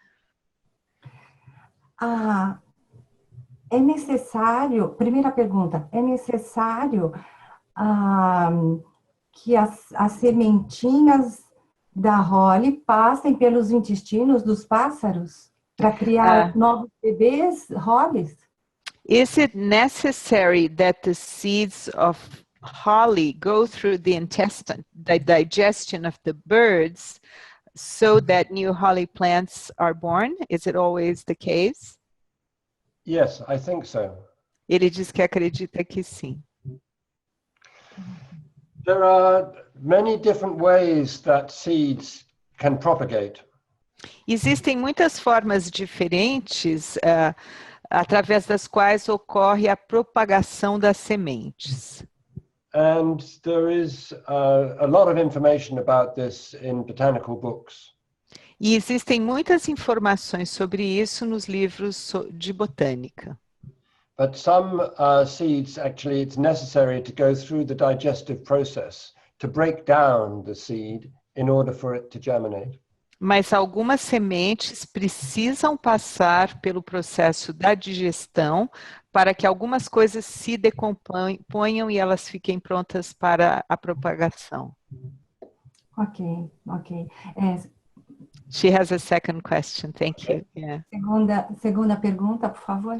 É necessário, primeira pergunta, é necessário que as sementinhas da Holly passem pelos intestinos dos pássaros para criar novos bebês Hollies? Is it necessary that the seeds of holly go through the intestine, the digestion of the birds, so that new holly plants are born? Is it always the case? Yes, I think so. Ele diz que acredita que sim. There are many different ways that seeds can propagate. Existem muitas formas diferentes através das quais ocorre a propagação das sementes. And there is a lot of information about this in botanical books. E existem muitas informações sobre isso nos livros de botânica. But some seeds, actually, it's necessary to go through the digestive process to break down the seed in order for it to germinate. Mas algumas sementes precisam passar pelo processo da digestão para que algumas coisas se decomponham e elas fiquem prontas para a propagação. Ok. She has a second question. Thank you. Yeah. Segunda pergunta, por favor.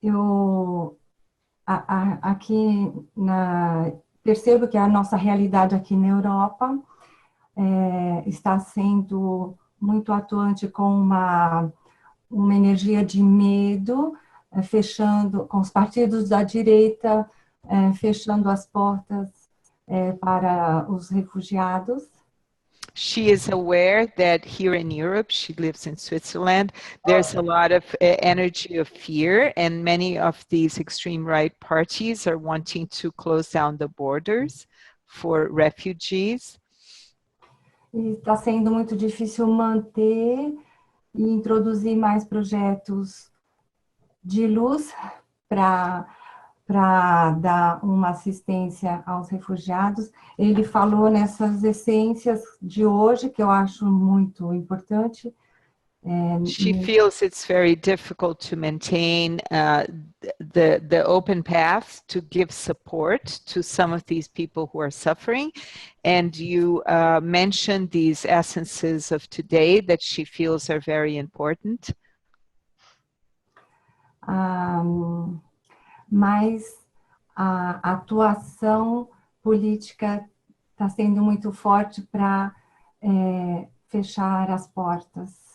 Eu percebo que a nossa realidade aqui na Europa está sendo muito atuante com uma energia de medo, fechando, com os partidos da direita, fechando as portas para os refugiados. She is aware that here in Europe, she lives in Switzerland, there's a lot of energy of fear, and many of these extreme right parties are wanting to close down the borders for refugees. E está sendo muito difícil manter e introduzir mais projetos de luz para dar uma assistência aos refugiados. Ele falou nessas essências de hoje, que eu acho muito importante. She feels it's very difficult to maintain the open path to give support to some of these people who are suffering. And you mentioned these essences of today that she feels are very important. Mas a atuação política está sendo muito forte para fechar as portas.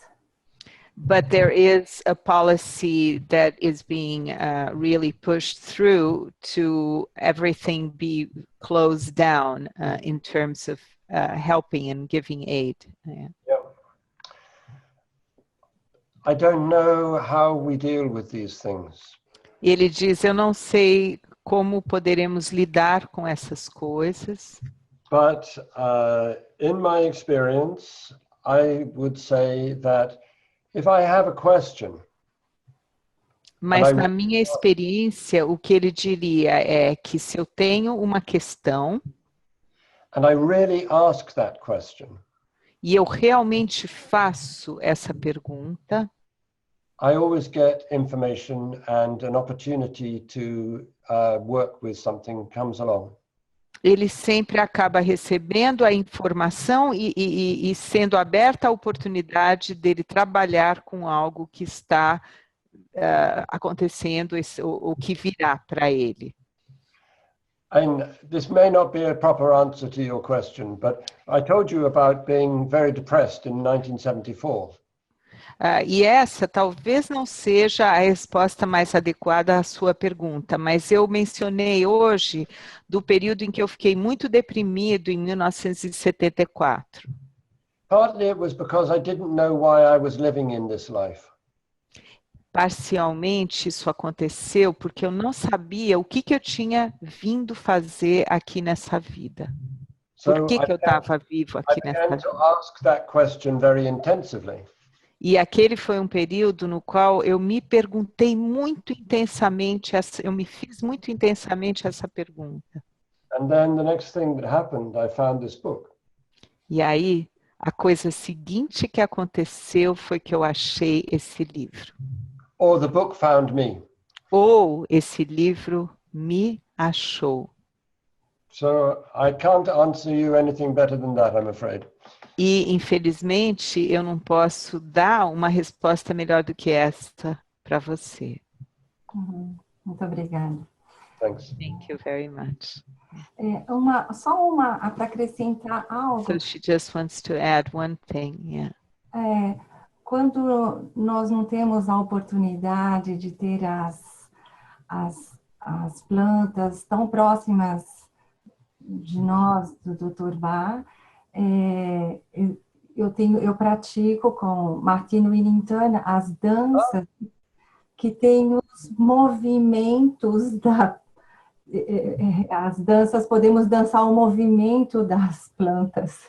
But there is a policy that is being really pushed through to everything be closed down in terms of helping and giving aid. Yeah. I don't know how we deal with these things. Ele diz, eu não sei como poderemos lidar com essas coisas. But in my experience, I would say that if I have a question, mas na minha experiência, o que ele diria é que se eu tenho uma questão, and I really ask that question, e eu realmente faço essa pergunta, I always get information and an opportunity to work with something comes along. Ele sempre acaba recebendo a informação e sendo aberta a oportunidade dele trabalhar com algo que está acontecendo, o que virá para ele. And this may not be a proper answer to your question, but I told you about being very depressed in 1974. E essa talvez não seja a resposta mais adequada à sua pergunta, mas eu mencionei hoje do período em que eu fiquei muito deprimido em 1974. Partly it was because I didn't know why I was living in this life. parcialmente isso aconteceu porque eu não sabia o que eu tinha vindo fazer aqui nessa vida. Por que eu estava vivo aqui nessa vida? Ask that question very intensively. E aquele foi um período no qual eu me perguntei muito intensamente, eu me fiz muito intensamente essa pergunta. And then the next thing that happened, I found this book. E aí, a coisa seguinte que aconteceu foi que eu achei esse livro. Or the book found me. Ou esse livro me achou. So I can't answer you anything better than that, I'm afraid. E, infelizmente, eu não posso dar uma resposta melhor do que esta para você. Muito obrigada. Thanks. Thank you very much. Só uma para acrescentar algo. So she just wants to add one thing, yeah. Quando nós não temos a oportunidade de ter as plantas tão próximas de nós, do Dr. Bach, eu pratico com Martin Willington as danças que tem os movimentos as danças, podemos dançar o movimento das plantas.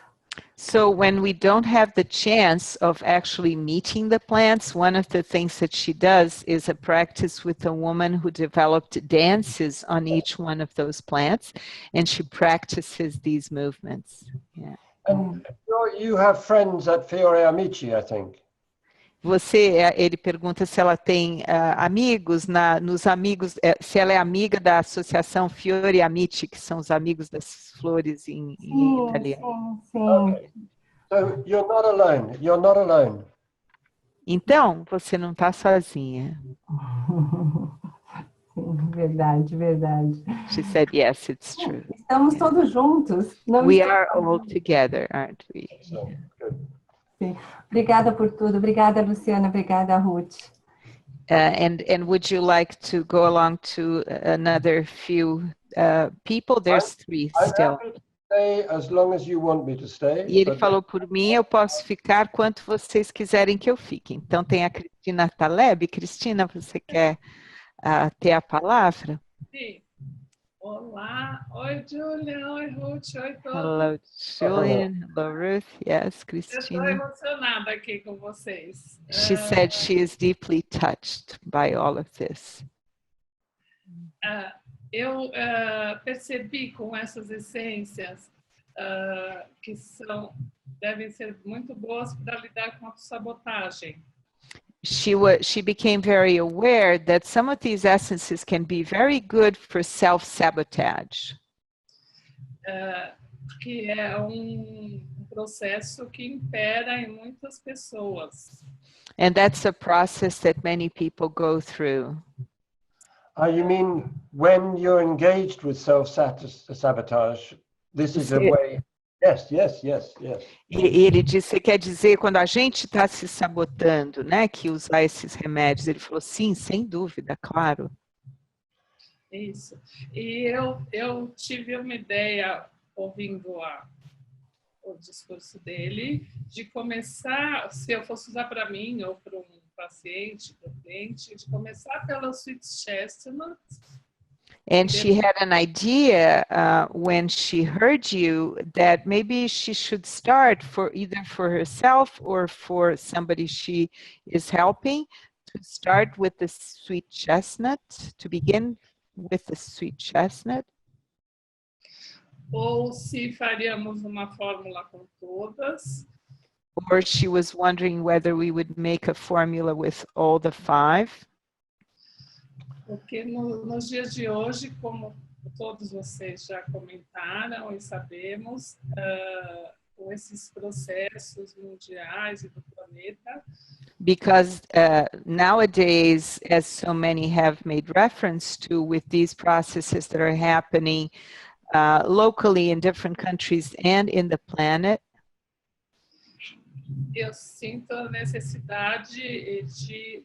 So when we don't have the chance of actually meeting the plants, one of the things that she does is a practice with a woman who developed dances on each one of those plants, and she practices these movements. Yeah. And you have friends at Fiore Amici, I think. Ele pergunta se ela tem amigos, nos amigos, se ela é amiga da associação Fiore Amici, que são os amigos das flores em italiano. Sim. Okay. So you're not alone. You're not alone. Então, você não está sozinha. Sim, verdade. She said, yes, it's true. Estamos todos juntos. We are all together, aren't we? So, good. Sim. Obrigada por tudo. Obrigada, Luciana. Obrigada, Ruth. And would you like to go along to another few people? There's three still. I'm happy to stay as long as you want me to stay. E ele falou por mim, eu posso ficar quanto vocês quiserem que eu fique. Então tem a Cristina Taleb. Cristina, você quer ter a palavra? Sim. Olá, oi Julian, oi Ruth, oi todos. Hello Julian, hello Ruth, yes, Eu estou Cristina. emocionada aqui com vocês. She said she is deeply touched by all of this. Eu percebi com essas essências que devem ser muito boas para lidar com a sabotagem. She became very aware that some of these essences can be very good for self-sabotage. Que é processo que impera em muitas pessoas. And that's a process that many people go through. You mean when you're engaged with self-sabotage, this is a way... Yes. E ele disse, quer dizer, quando a gente está se sabotando, né, que usar esses remédios, ele falou, sim, sem dúvida, claro. Isso. E eu tive uma ideia, ouvindo o discurso dele, de começar, se eu fosse usar para mim ou para um paciente, para um cliente, de começar pela Sweet Chestnut. And she had an idea when she heard you that maybe she should start either for herself or for somebody she is helping, to start with the sweet chestnut, to begin with the sweet chestnut. Ou se faríamos uma fórmula com todas. Or she was wondering whether we would make a formula with all the 5. Porque nos dias de hoje, como todos vocês já comentaram e sabemos, com esses processos mundiais e do planeta. Because nowadays, as so many have made reference to, with these processes that are happening locally in different countries and in the planet, eu sinto a necessidade de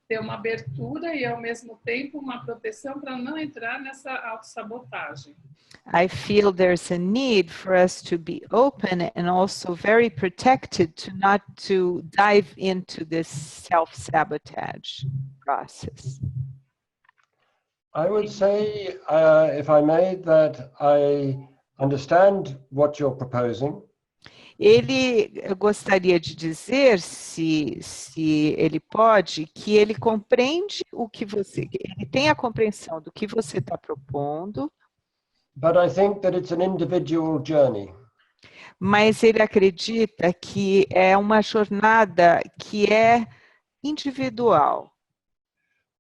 ter uma abertura e, ao mesmo tempo, uma proteção para não entrar nessa autossabotagem. I feel there's a need for us to be open and also very protected to not to dive into this self-sabotage process. I would say, if I may, that I understand what you're proposing. Ele gostaria de dizer, se ele pode, que ele compreende ele tem a compreensão do que você está propondo. But I think that it's an individual journey. Mas ele acredita que é uma jornada que é individual.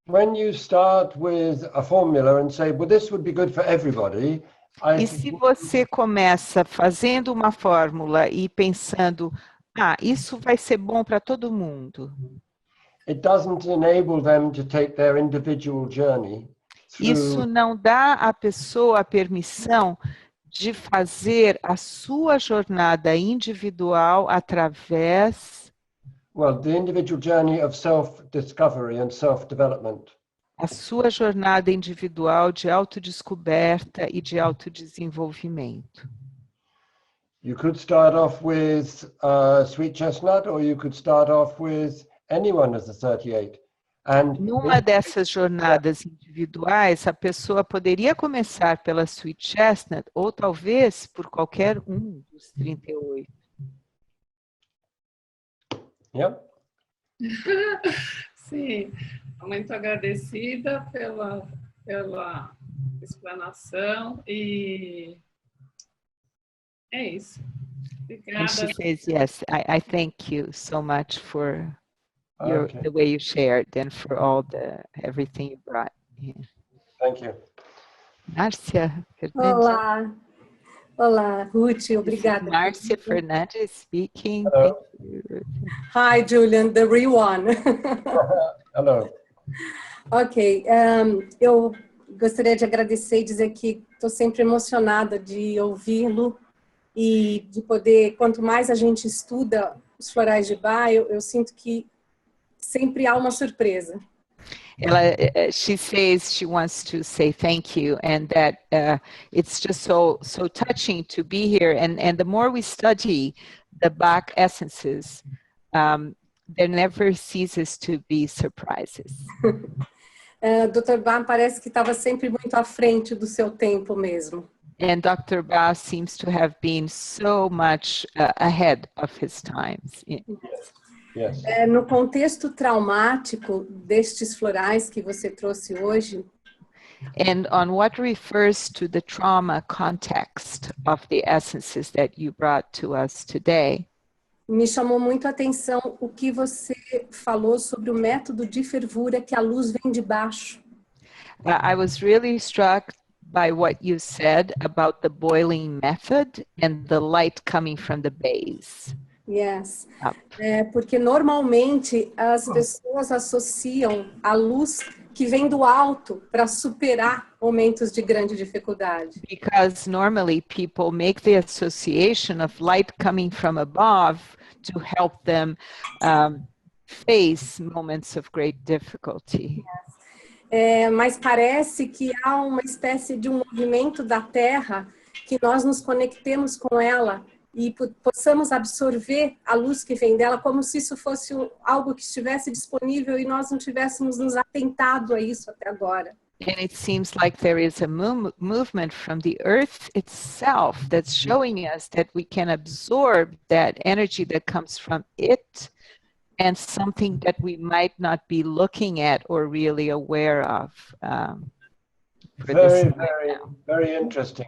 When you start with a formula and say, well, this would be good for everybody. E se você começa fazendo uma fórmula e pensando, isso vai ser bom para todo mundo. It doesn't enable them to take their individual journey. Isso não dá à pessoa a permissão de fazer a sua jornada individual através... Well, the individual journey of self-discovery and self-development. A sua jornada individual de autodescoberta e de autodesenvolvimento. You could start off with sweet chestnut, or you could start off with any one of the 38. Numa dessas jornadas individuais, a pessoa poderia começar pela Sweet Chestnut ou talvez por qualquer um dos 38. Yep. Sim, muito agradecida pela explanação e é isso. Obrigada. And she says, yes, I thank you so much for the way you shared and for everything you brought. Yeah. Thank you. Márcia Fernandes. Olá. Olá, Ruth, obrigada. Márcia Fernandes speaking. Hello. Thank you. Hi, Julian, the real one. Hello. Ok, eu gostaria de agradecer e dizer que estou sempre emocionada de ouvi-lo e de poder, quanto mais a gente estuda os florais de Bach, eu sinto que sempre há uma surpresa. She says she wants to say thank you and that it's just so touching to be here, and the more we study the Bach essences, there never ceases to be surprises. Dr. Bach parece que estava sempre muito à frente do seu tempo mesmo. And Dr. Bach seems to have been so much ahead of his times. Yes. No contexto traumático destes florais que você trouxe hoje, and on what refers to the trauma context of the essences that you brought to us today, me chamou muito a atenção o que você falou sobre o método de fervura que a luz vem de baixo. I was really struck by what you said about the boiling method and the light coming from the base. Yes. Porque normalmente as pessoas associam a luz que vem do alto para superar momentos de grande dificuldade. Because normally people make the association of light coming from above to help them face moments of great difficulty. Mas parece que há uma espécie de um movimento da Terra que nós nos conectemos com ela e possamos absorver a luz que vem dela como se isso fosse algo que estivesse disponível e nós não tivéssemos nos atentado a isso até agora. And it seems like there is a movement from the earth itself that's showing us that we can absorb that energy that comes from it and something that we might not be looking at or really aware of. Very interesting.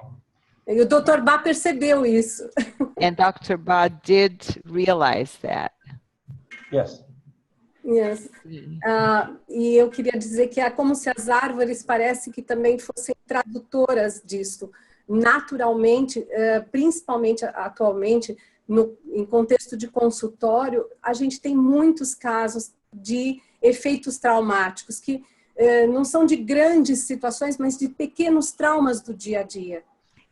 E o Dr. Bach percebeu isso. And Dr. Bach did realize that. Yes. Yes. E eu queria dizer que é como se as árvores parece que também fossem tradutoras disso. Naturalmente, principalmente atualmente, em contexto de consultório, a gente tem muitos casos de efeitos traumáticos que não são de grandes situações, mas de pequenos traumas do dia a dia.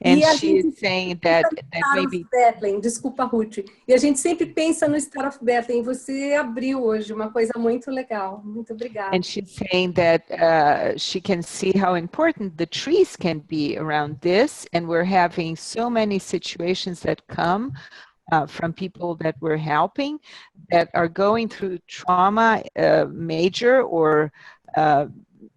And E a she gente is saying that Star maybe... of Bethlehem, desculpa, Ruth. E a gente sempre pensa no Star of Bethlehem. Você abriu hoje uma coisa muito legal. Muito obrigada. And she's saying that she can see how important the trees can be around this, and we're having so many situations that come from people that we're helping that are going through trauma, major or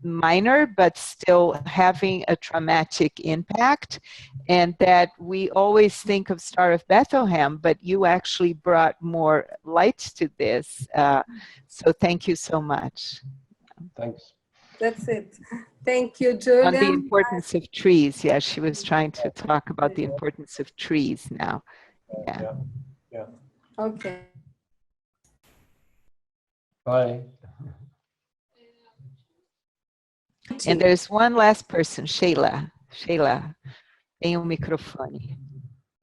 minor, but still having a traumatic impact, and that we always think of Star of Bethlehem, but you actually brought more light to this. So thank you so much. Thanks. That's it. Thank you, Julia. On the importance of trees, yeah, she was trying to talk about the importance of trees now. Yeah. Okay. Bye. And there's one last person, Sheila. Sheila, tem microfone.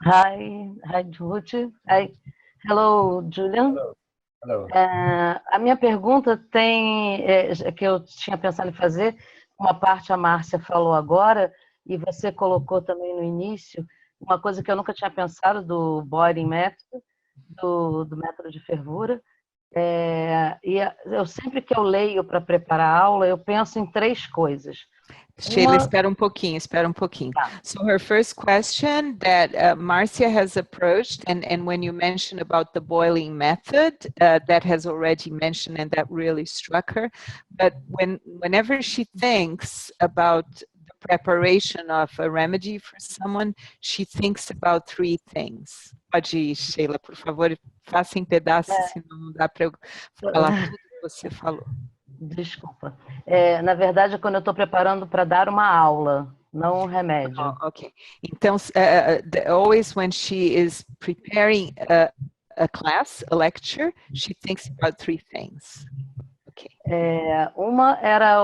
Hi, Ruth. Hi. Hello, Julian. Hello. A minha pergunta tem, que eu tinha pensado em fazer, uma parte a Márcia falou agora, e você colocou também no início, uma coisa que eu nunca tinha pensado do boiling method, do método de fervura. E eu sempre que eu leio para preparar a aula, eu penso em 3 coisas. Sheila, espera um pouquinho. So her first question that Marcia has approached, and when you mentioned about the boiling method, that has already mentioned and that really struck her. But whenever she thinks about the preparation of a remedy for someone, she thinks about 3 things. Pode ir, Sheila, por favor, faça em pedaços, senão não dá para eu falar tudo que você falou. Desculpa. Na verdade, quando eu estou preparando para dar uma aula, não um remédio. Oh, okay. Então, always when she is preparing a class, a lecture, she thinks about 3 things. Okay. Uma era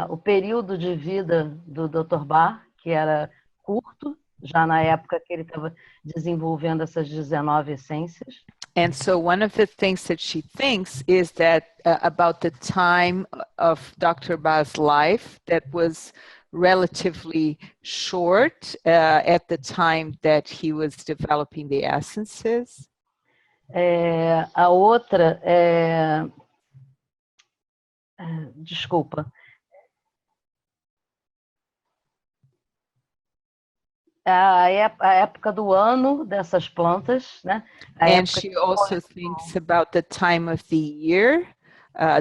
o período de vida do Dr. Bach, que era curto, já na época que ele estava desenvolvendo essas 19 essências. And so one of the things that she thinks is that about the time of Dr. Bach's life that was relatively short at the time that he was developing the essences. A outra desculpa. A época do ano dessas plantas, né? And she also thinks about the time of the year,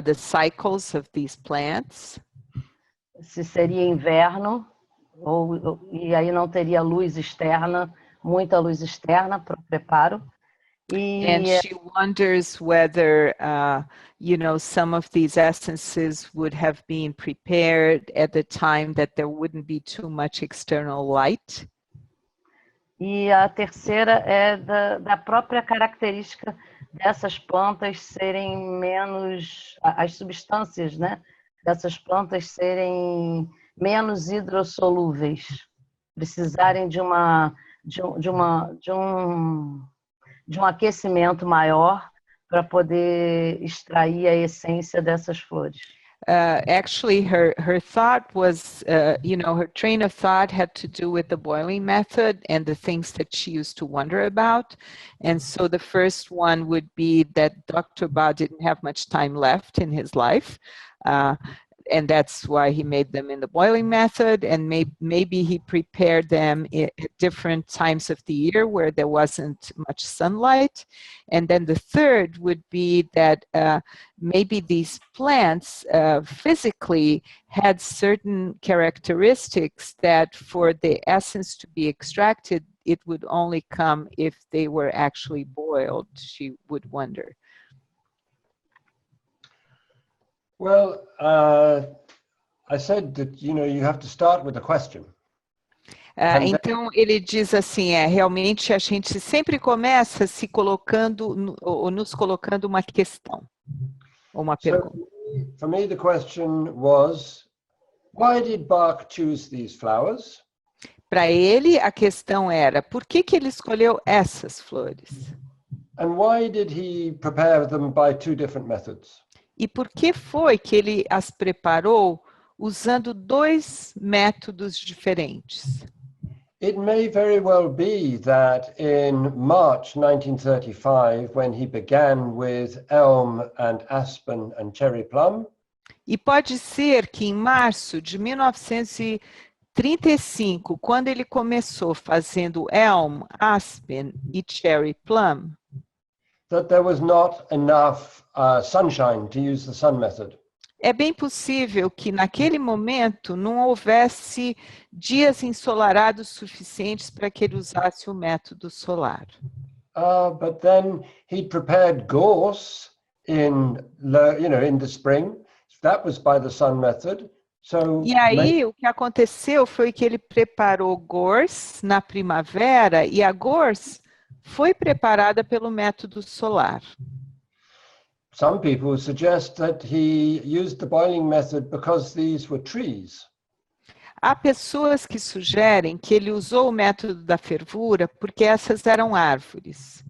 the cycles of these plants. Se seria inverno, e aí não teria luz externa, muita luz externa para o preparo. And she wonders whether, some of these essences would have been prepared at the time that there wouldn't be too much external light. E a terceira é da própria característica dessas plantas serem menos, as substâncias, né, dessas plantas serem menos hidrossolúveis, precisarem de um aquecimento maior para poder extrair a essência dessas flores. Actually, her thought was, her train of thought had to do with the boiling method and the things that she used to wonder about. And so the first one would be that Dr. Bach didn't have much time left in his life. And that's why he made them in the boiling method, and maybe he prepared them at different times of the year where there wasn't much sunlight. And then the third would be that maybe these plants physically had certain characteristics that for the essence to be extracted, it would only come if they were actually boiled, she would wonder. Well, I said that, you have to start with a question. Então, ele diz assim, realmente a gente sempre começa se colocando, ou nos colocando uma questão, ou uma pergunta. So, for me, the question was, why did Bach choose these flowers? Para ele, a questão era, por que ele escolheu essas flores? And why did he prepare them by 2 different methods? E por que foi que ele as preparou usando 2 métodos diferentes? it may very well be that in March 1935, when he began with elm and aspen and cherry plum, E pode ser que em março de 1935, quando ele começou fazendo elm, aspen e cherry plum, that there was not enough sunshine to use the sun method. é bem possível que naquele momento não houvesse dias ensolarados suficientes para que ele usasse o método solar. But then he prepared gorse in the spring. That was by the sun method. So E aí o que aconteceu foi que ele preparou gorse na primavera e a gorse foi preparada pelo método solar. some people suggest that he used the boiling method because these were trees. Há pessoas que sugerem que ele usou o método da fervura porque essas eram árvores.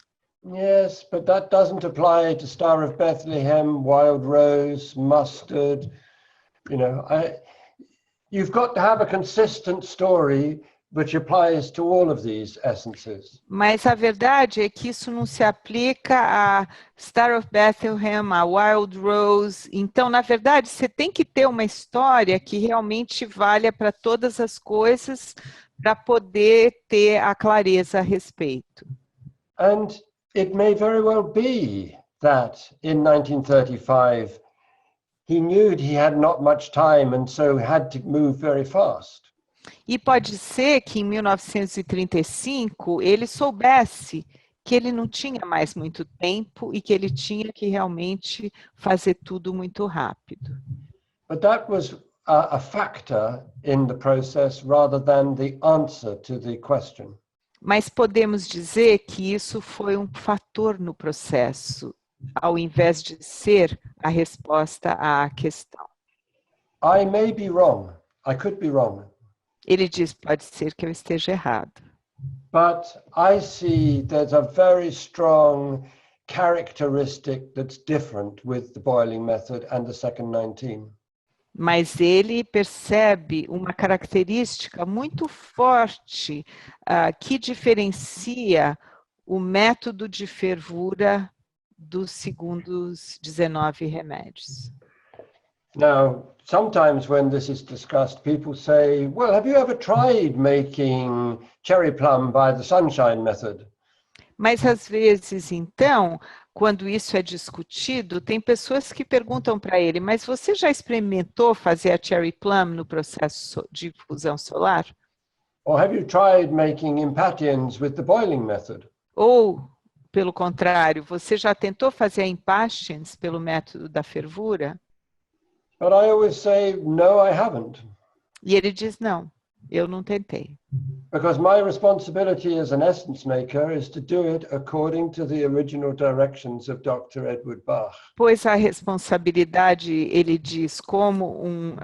Yes, but that doesn't apply to Star of Bethlehem, wild rose, mustard. You've got to have a consistent story which applies to all of these essences. Mas a verdade é que isso não se aplica a Star of Bethlehem, a Wild Rose. Então, na verdade, você tem que ter uma história que realmente valha para todas as coisas para poder ter a clareza a respeito. And it may very well be that in 1935 he knew he had not much time and so had to move very fast. E pode ser que em 1935 ele soubesse que ele não tinha mais muito tempo e que ele tinha que realmente fazer tudo muito rápido. But that was a factor in the process rather than the answer to the question. Mas podemos dizer que isso foi um fator no processo, ao invés de ser a resposta à questão. I may be wrong. I could be wrong. Ele diz, pode ser que eu esteja errado. But I see there's a very strong characteristic that's different with the boiling method and the second 19. Mas ele percebe uma característica muito forte que diferencia o método de fervura dos segundos 19 remédios. Now, sometimes when this is discussed, people say, well, have you ever tried making cherry plum by the sunshine method? Mas às vezes, então, quando isso é discutido, tem pessoas que perguntam para ele, mas você já experimentou fazer a cherry plum no processo de fusão solar? Or have you tried making impatiens with the boiling method? Ou, pelo contrário, você já tentou fazer a impatiens pelo método da fervura? But I always say, no, I haven't. E ele diz, não, eu não tentei. Because my responsibility as an essence maker is to do it according to the original directions of Dr. Edward Bach. Pois a responsabilidade, ele diz, como um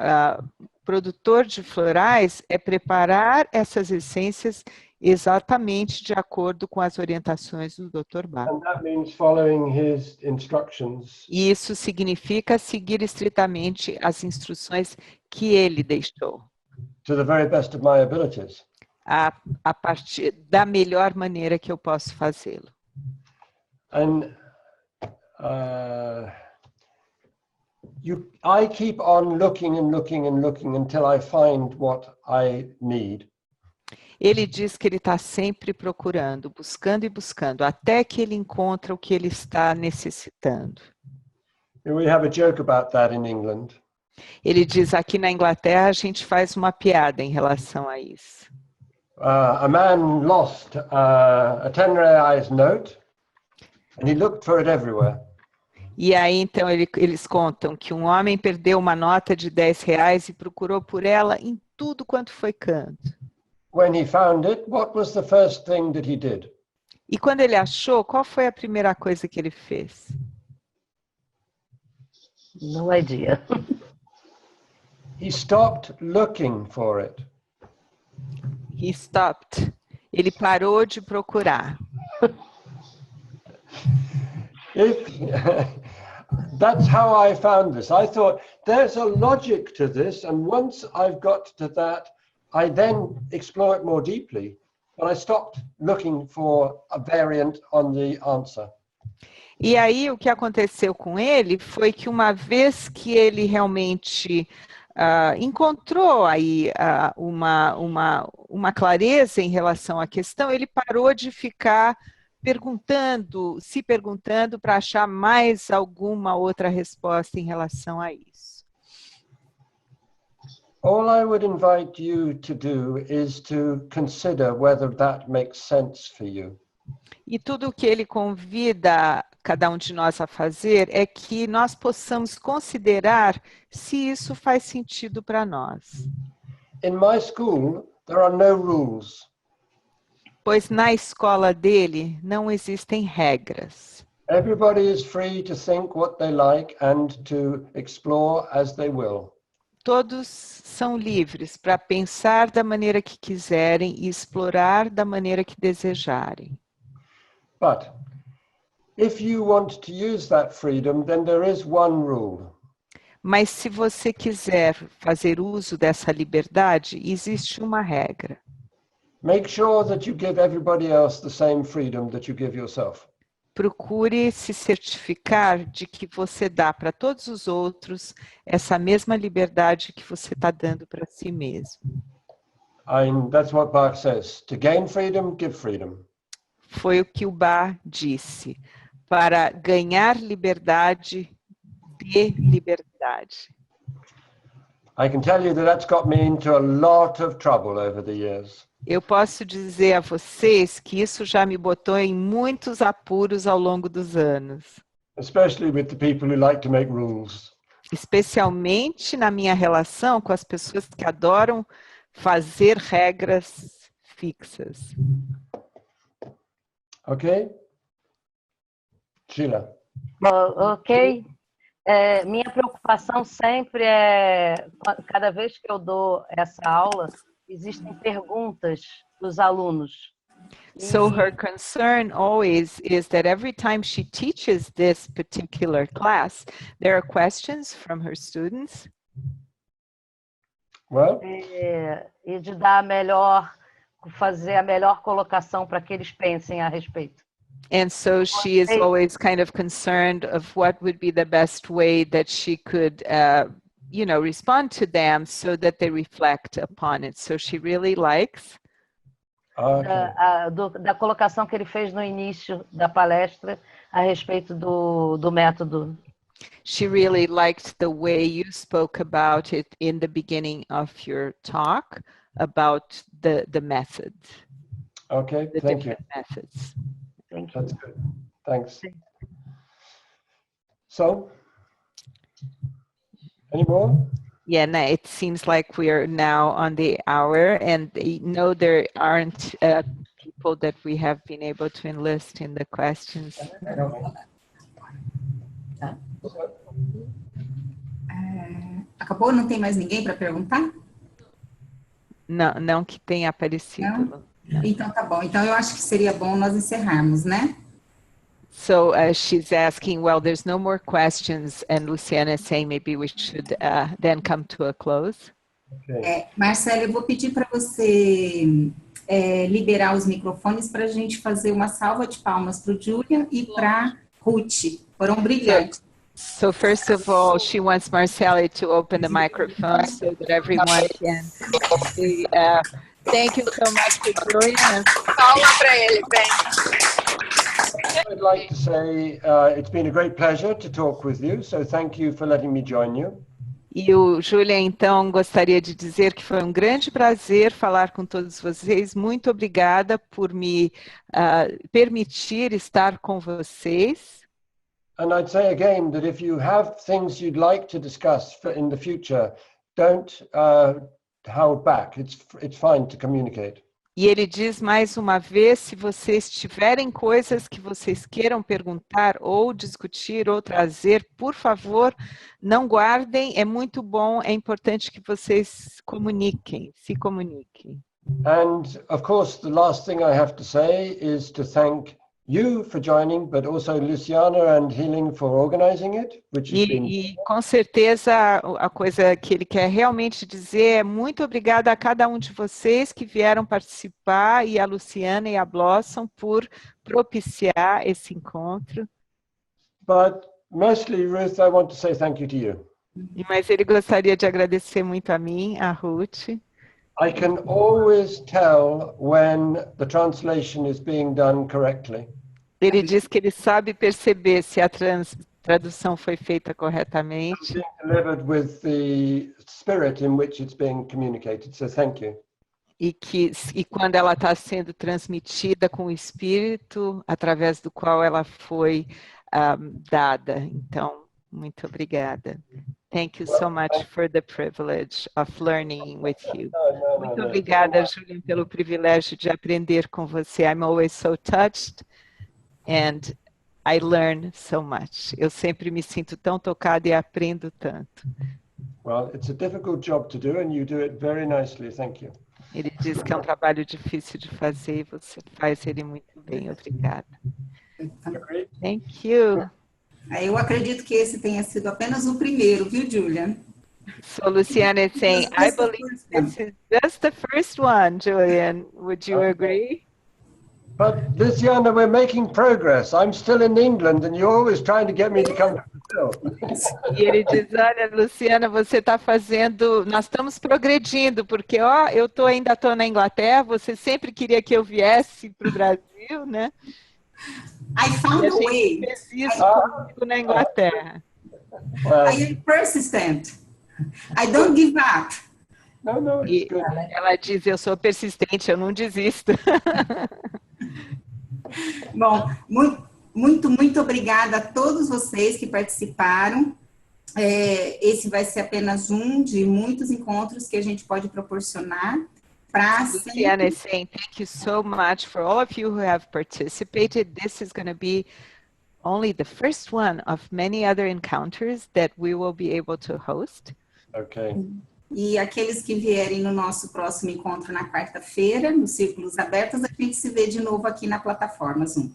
produtor de florais, é preparar essas essências exatamente de acordo com as orientações do Dr. Bach. And that means following his instructions. E isso significa seguir estritamente as instruções que ele deixou. To the very best of my abilities. A partir da melhor maneira que eu posso fazê-lo. And I keep on looking and looking and looking until I find what I need. Ele diz que ele está sempre procurando, buscando e buscando, até que ele encontra o que ele está necessitando. We have a joke about that in England. Ele diz, aqui na Inglaterra a gente faz uma piada em relação a isso. A man lost a 10 reais note and he looked for it everywhere. E aí então eles contam que um homem perdeu uma nota de 10 reais e procurou por ela em tudo quanto foi canto. When he found it, what was the first thing that he did? E quando ele achou, qual foi a primeira coisa que ele fez? No idea. He stopped looking for it. He stopped. Ele parou de procurar. That's how I found this. I thought there's a logic to this, and once I've got to that, I then explore it more deeply, but I stopped looking for a variant on the answer. E aí o que aconteceu com ele foi que uma vez que ele realmente encontrou aí uma clareza em relação à questão, ele parou de ficar se perguntando para achar mais alguma outra resposta em relação a isso. All I would invite you to do is to consider whether that makes sense for you. E tudo o que ele convida cada um de nós a fazer é que nós possamos considerar se isso faz sentido para nós. In my school, there are no rules. Pois na escola dele não existem regras. Everybody is free to think what they like and to explore as they will. Todos são livres para pensar da maneira que quiserem e explorar da maneira que desejarem. But if you want to use that freedom, then there is one rule. Mas se você quiser fazer uso dessa liberdade, existe uma regra. Make sure that you give everybody else the same freedom that you give yourself. Procure se certificar de que você dá para todos os outros essa mesma liberdade que você está dando para si mesmo. That's what Bach says. To gain freedom, give freedom. Foi o que o Bach disse. Para ganhar liberdade, dê liberdade. I can tell you that that's got me into a lot of trouble over the years. Eu posso dizer a vocês que isso já me botou em muitos apuros ao longo dos anos. Especially with the people who like to make rules. Especialmente na minha relação com as pessoas que adoram fazer regras fixas. Ok? Sheila. Ok. Minha preocupação sempre é, cada vez que eu dou essa aula, existem perguntas dos alunos. So her concern always is that every time she teaches this particular class, there are questions from her students. Well, E de dar fazer a melhor colocação para que eles pensem a respeito. And so she is always kind of concerned of what would be the best way that she could respond to them so that they reflect upon it. So she really likes da colocação que ele fez no início da palestra a respeito do método. She really liked the way you spoke about it in the beginning of your talk about the method. Okay, thank you. Methods. Thank you. That's good. Thanks. So, any more? Yeah, no, it seems like we are now on the hour, and no, there aren't people that we have been able to enlist in the questions. Acabou? Não tem mais ninguém para perguntar? Não que tenha aparecido. Não? Então tá bom. Então eu acho que seria bom nós encerrarmos, né? So she's asking, well, there's no more questions, and Luciana is saying maybe we should then come to a close. Okay. Marcela, eu vou pedir para você liberar os microfones para a gente fazer uma salva de palmas para o Julian e para Ruth. Foram brilhantes. So first of all, she wants Marcela to open the microphone so that everyone can see. Thank you so much for Julian. Palma para ele, bem. I'd like to say it's been a great pleasure to talk with you, so thank you for letting me join you. E o Julian, então, gostaria de dizer que foi um grande prazer falar com todos vocês. Muito obrigada por me permitir estar com vocês. And I'd say again that if you have things you'd like to discuss in the future, don't hold back. It's fine to communicate. E ele diz mais uma vez, se vocês tiverem coisas que vocês queiram perguntar ou discutir ou trazer, por favor, não guardem, é muito bom, é importante que vocês se comuniquem. And of course, the last thing I have to say is to thank you for joining, but also Luciana and Healing for organizing it, which has been... E com certeza a coisa que ele quer realmente dizer é muito obrigada a cada um de vocês que vieram participar e a Luciana e a Blossom por propiciar esse encontro. But mostly, Ruth, I want to say thank you to you. Mas ele gostaria de agradecer muito a mim, a Ruth. I can always tell when the translation is being done correctly. Ele diz que ele sabe perceber se a tradução foi feita corretamente. Being delivered with the spirit in which it's being communicated. So thank you. E quando ela está sendo transmitida com o espírito através do qual ela foi dada. Então, muito obrigada. Thank you so much for the privilege of learning with you. Muito obrigada, Julian, pelo privilégio de aprender com você. I'm always so touched and I learn so much. Eu sempre me sinto tão tocada e aprendo tanto. Well, it's a difficult job to do and you do it very nicely. Thank you. Ele diz que é um trabalho difícil de fazer e você faz ele muito bem. Obrigada. Thank you. Eu acredito que esse tenha sido apenas o primeiro, viu, Julian? So Luciana is saying, I believe this is just the first one, Julian. Would you agree? But Luciana, we're making progress. I'm still in England and you're always trying to get me to come to Brazil. E ele diz, olha, Luciana, você está fazendo, nós estamos progredindo, porque ainda estou na Inglaterra, você sempre queria que eu viesse para o Brasil, né? I found a way. Fez isso comigo na Inglaterra. I am persistent. I don't give up. No, it's good. Ela diz, eu sou persistente, eu não desisto. Bom, muito obrigada a todos vocês que participaram. Esse vai ser apenas um de muitos encontros que a gente pode proporcionar. Luciana is saying, thank you so much for all of you who have participated. This is going to be only the first one of many other encounters that we will be able to host. Okay. E aqueles que vierem no nosso próximo encontro na quarta-feira, nos Círculos Abertos, a gente se vê de novo aqui na plataforma Zoom.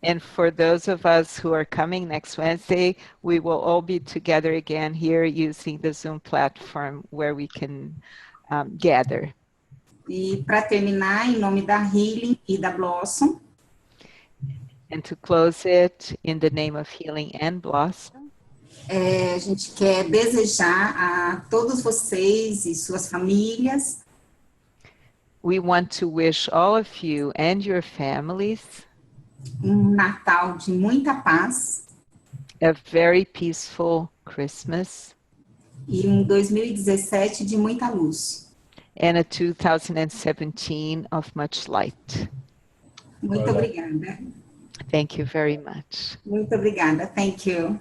And for those of us who are coming next Wednesday, we will all be together again here using the Zoom platform where we can gather. E para terminar, em nome da Healing e da Blossom. And to close it, in the name of Healing and Blossom. A gente quer desejar a todos vocês e suas famílias. We want to wish all of you and your families Natal de muita paz. A very peaceful Christmas. E 2017 de muita luz. And a 2017 of much light. Muito obrigada. Thank you very much. Muito obrigada. Thank you.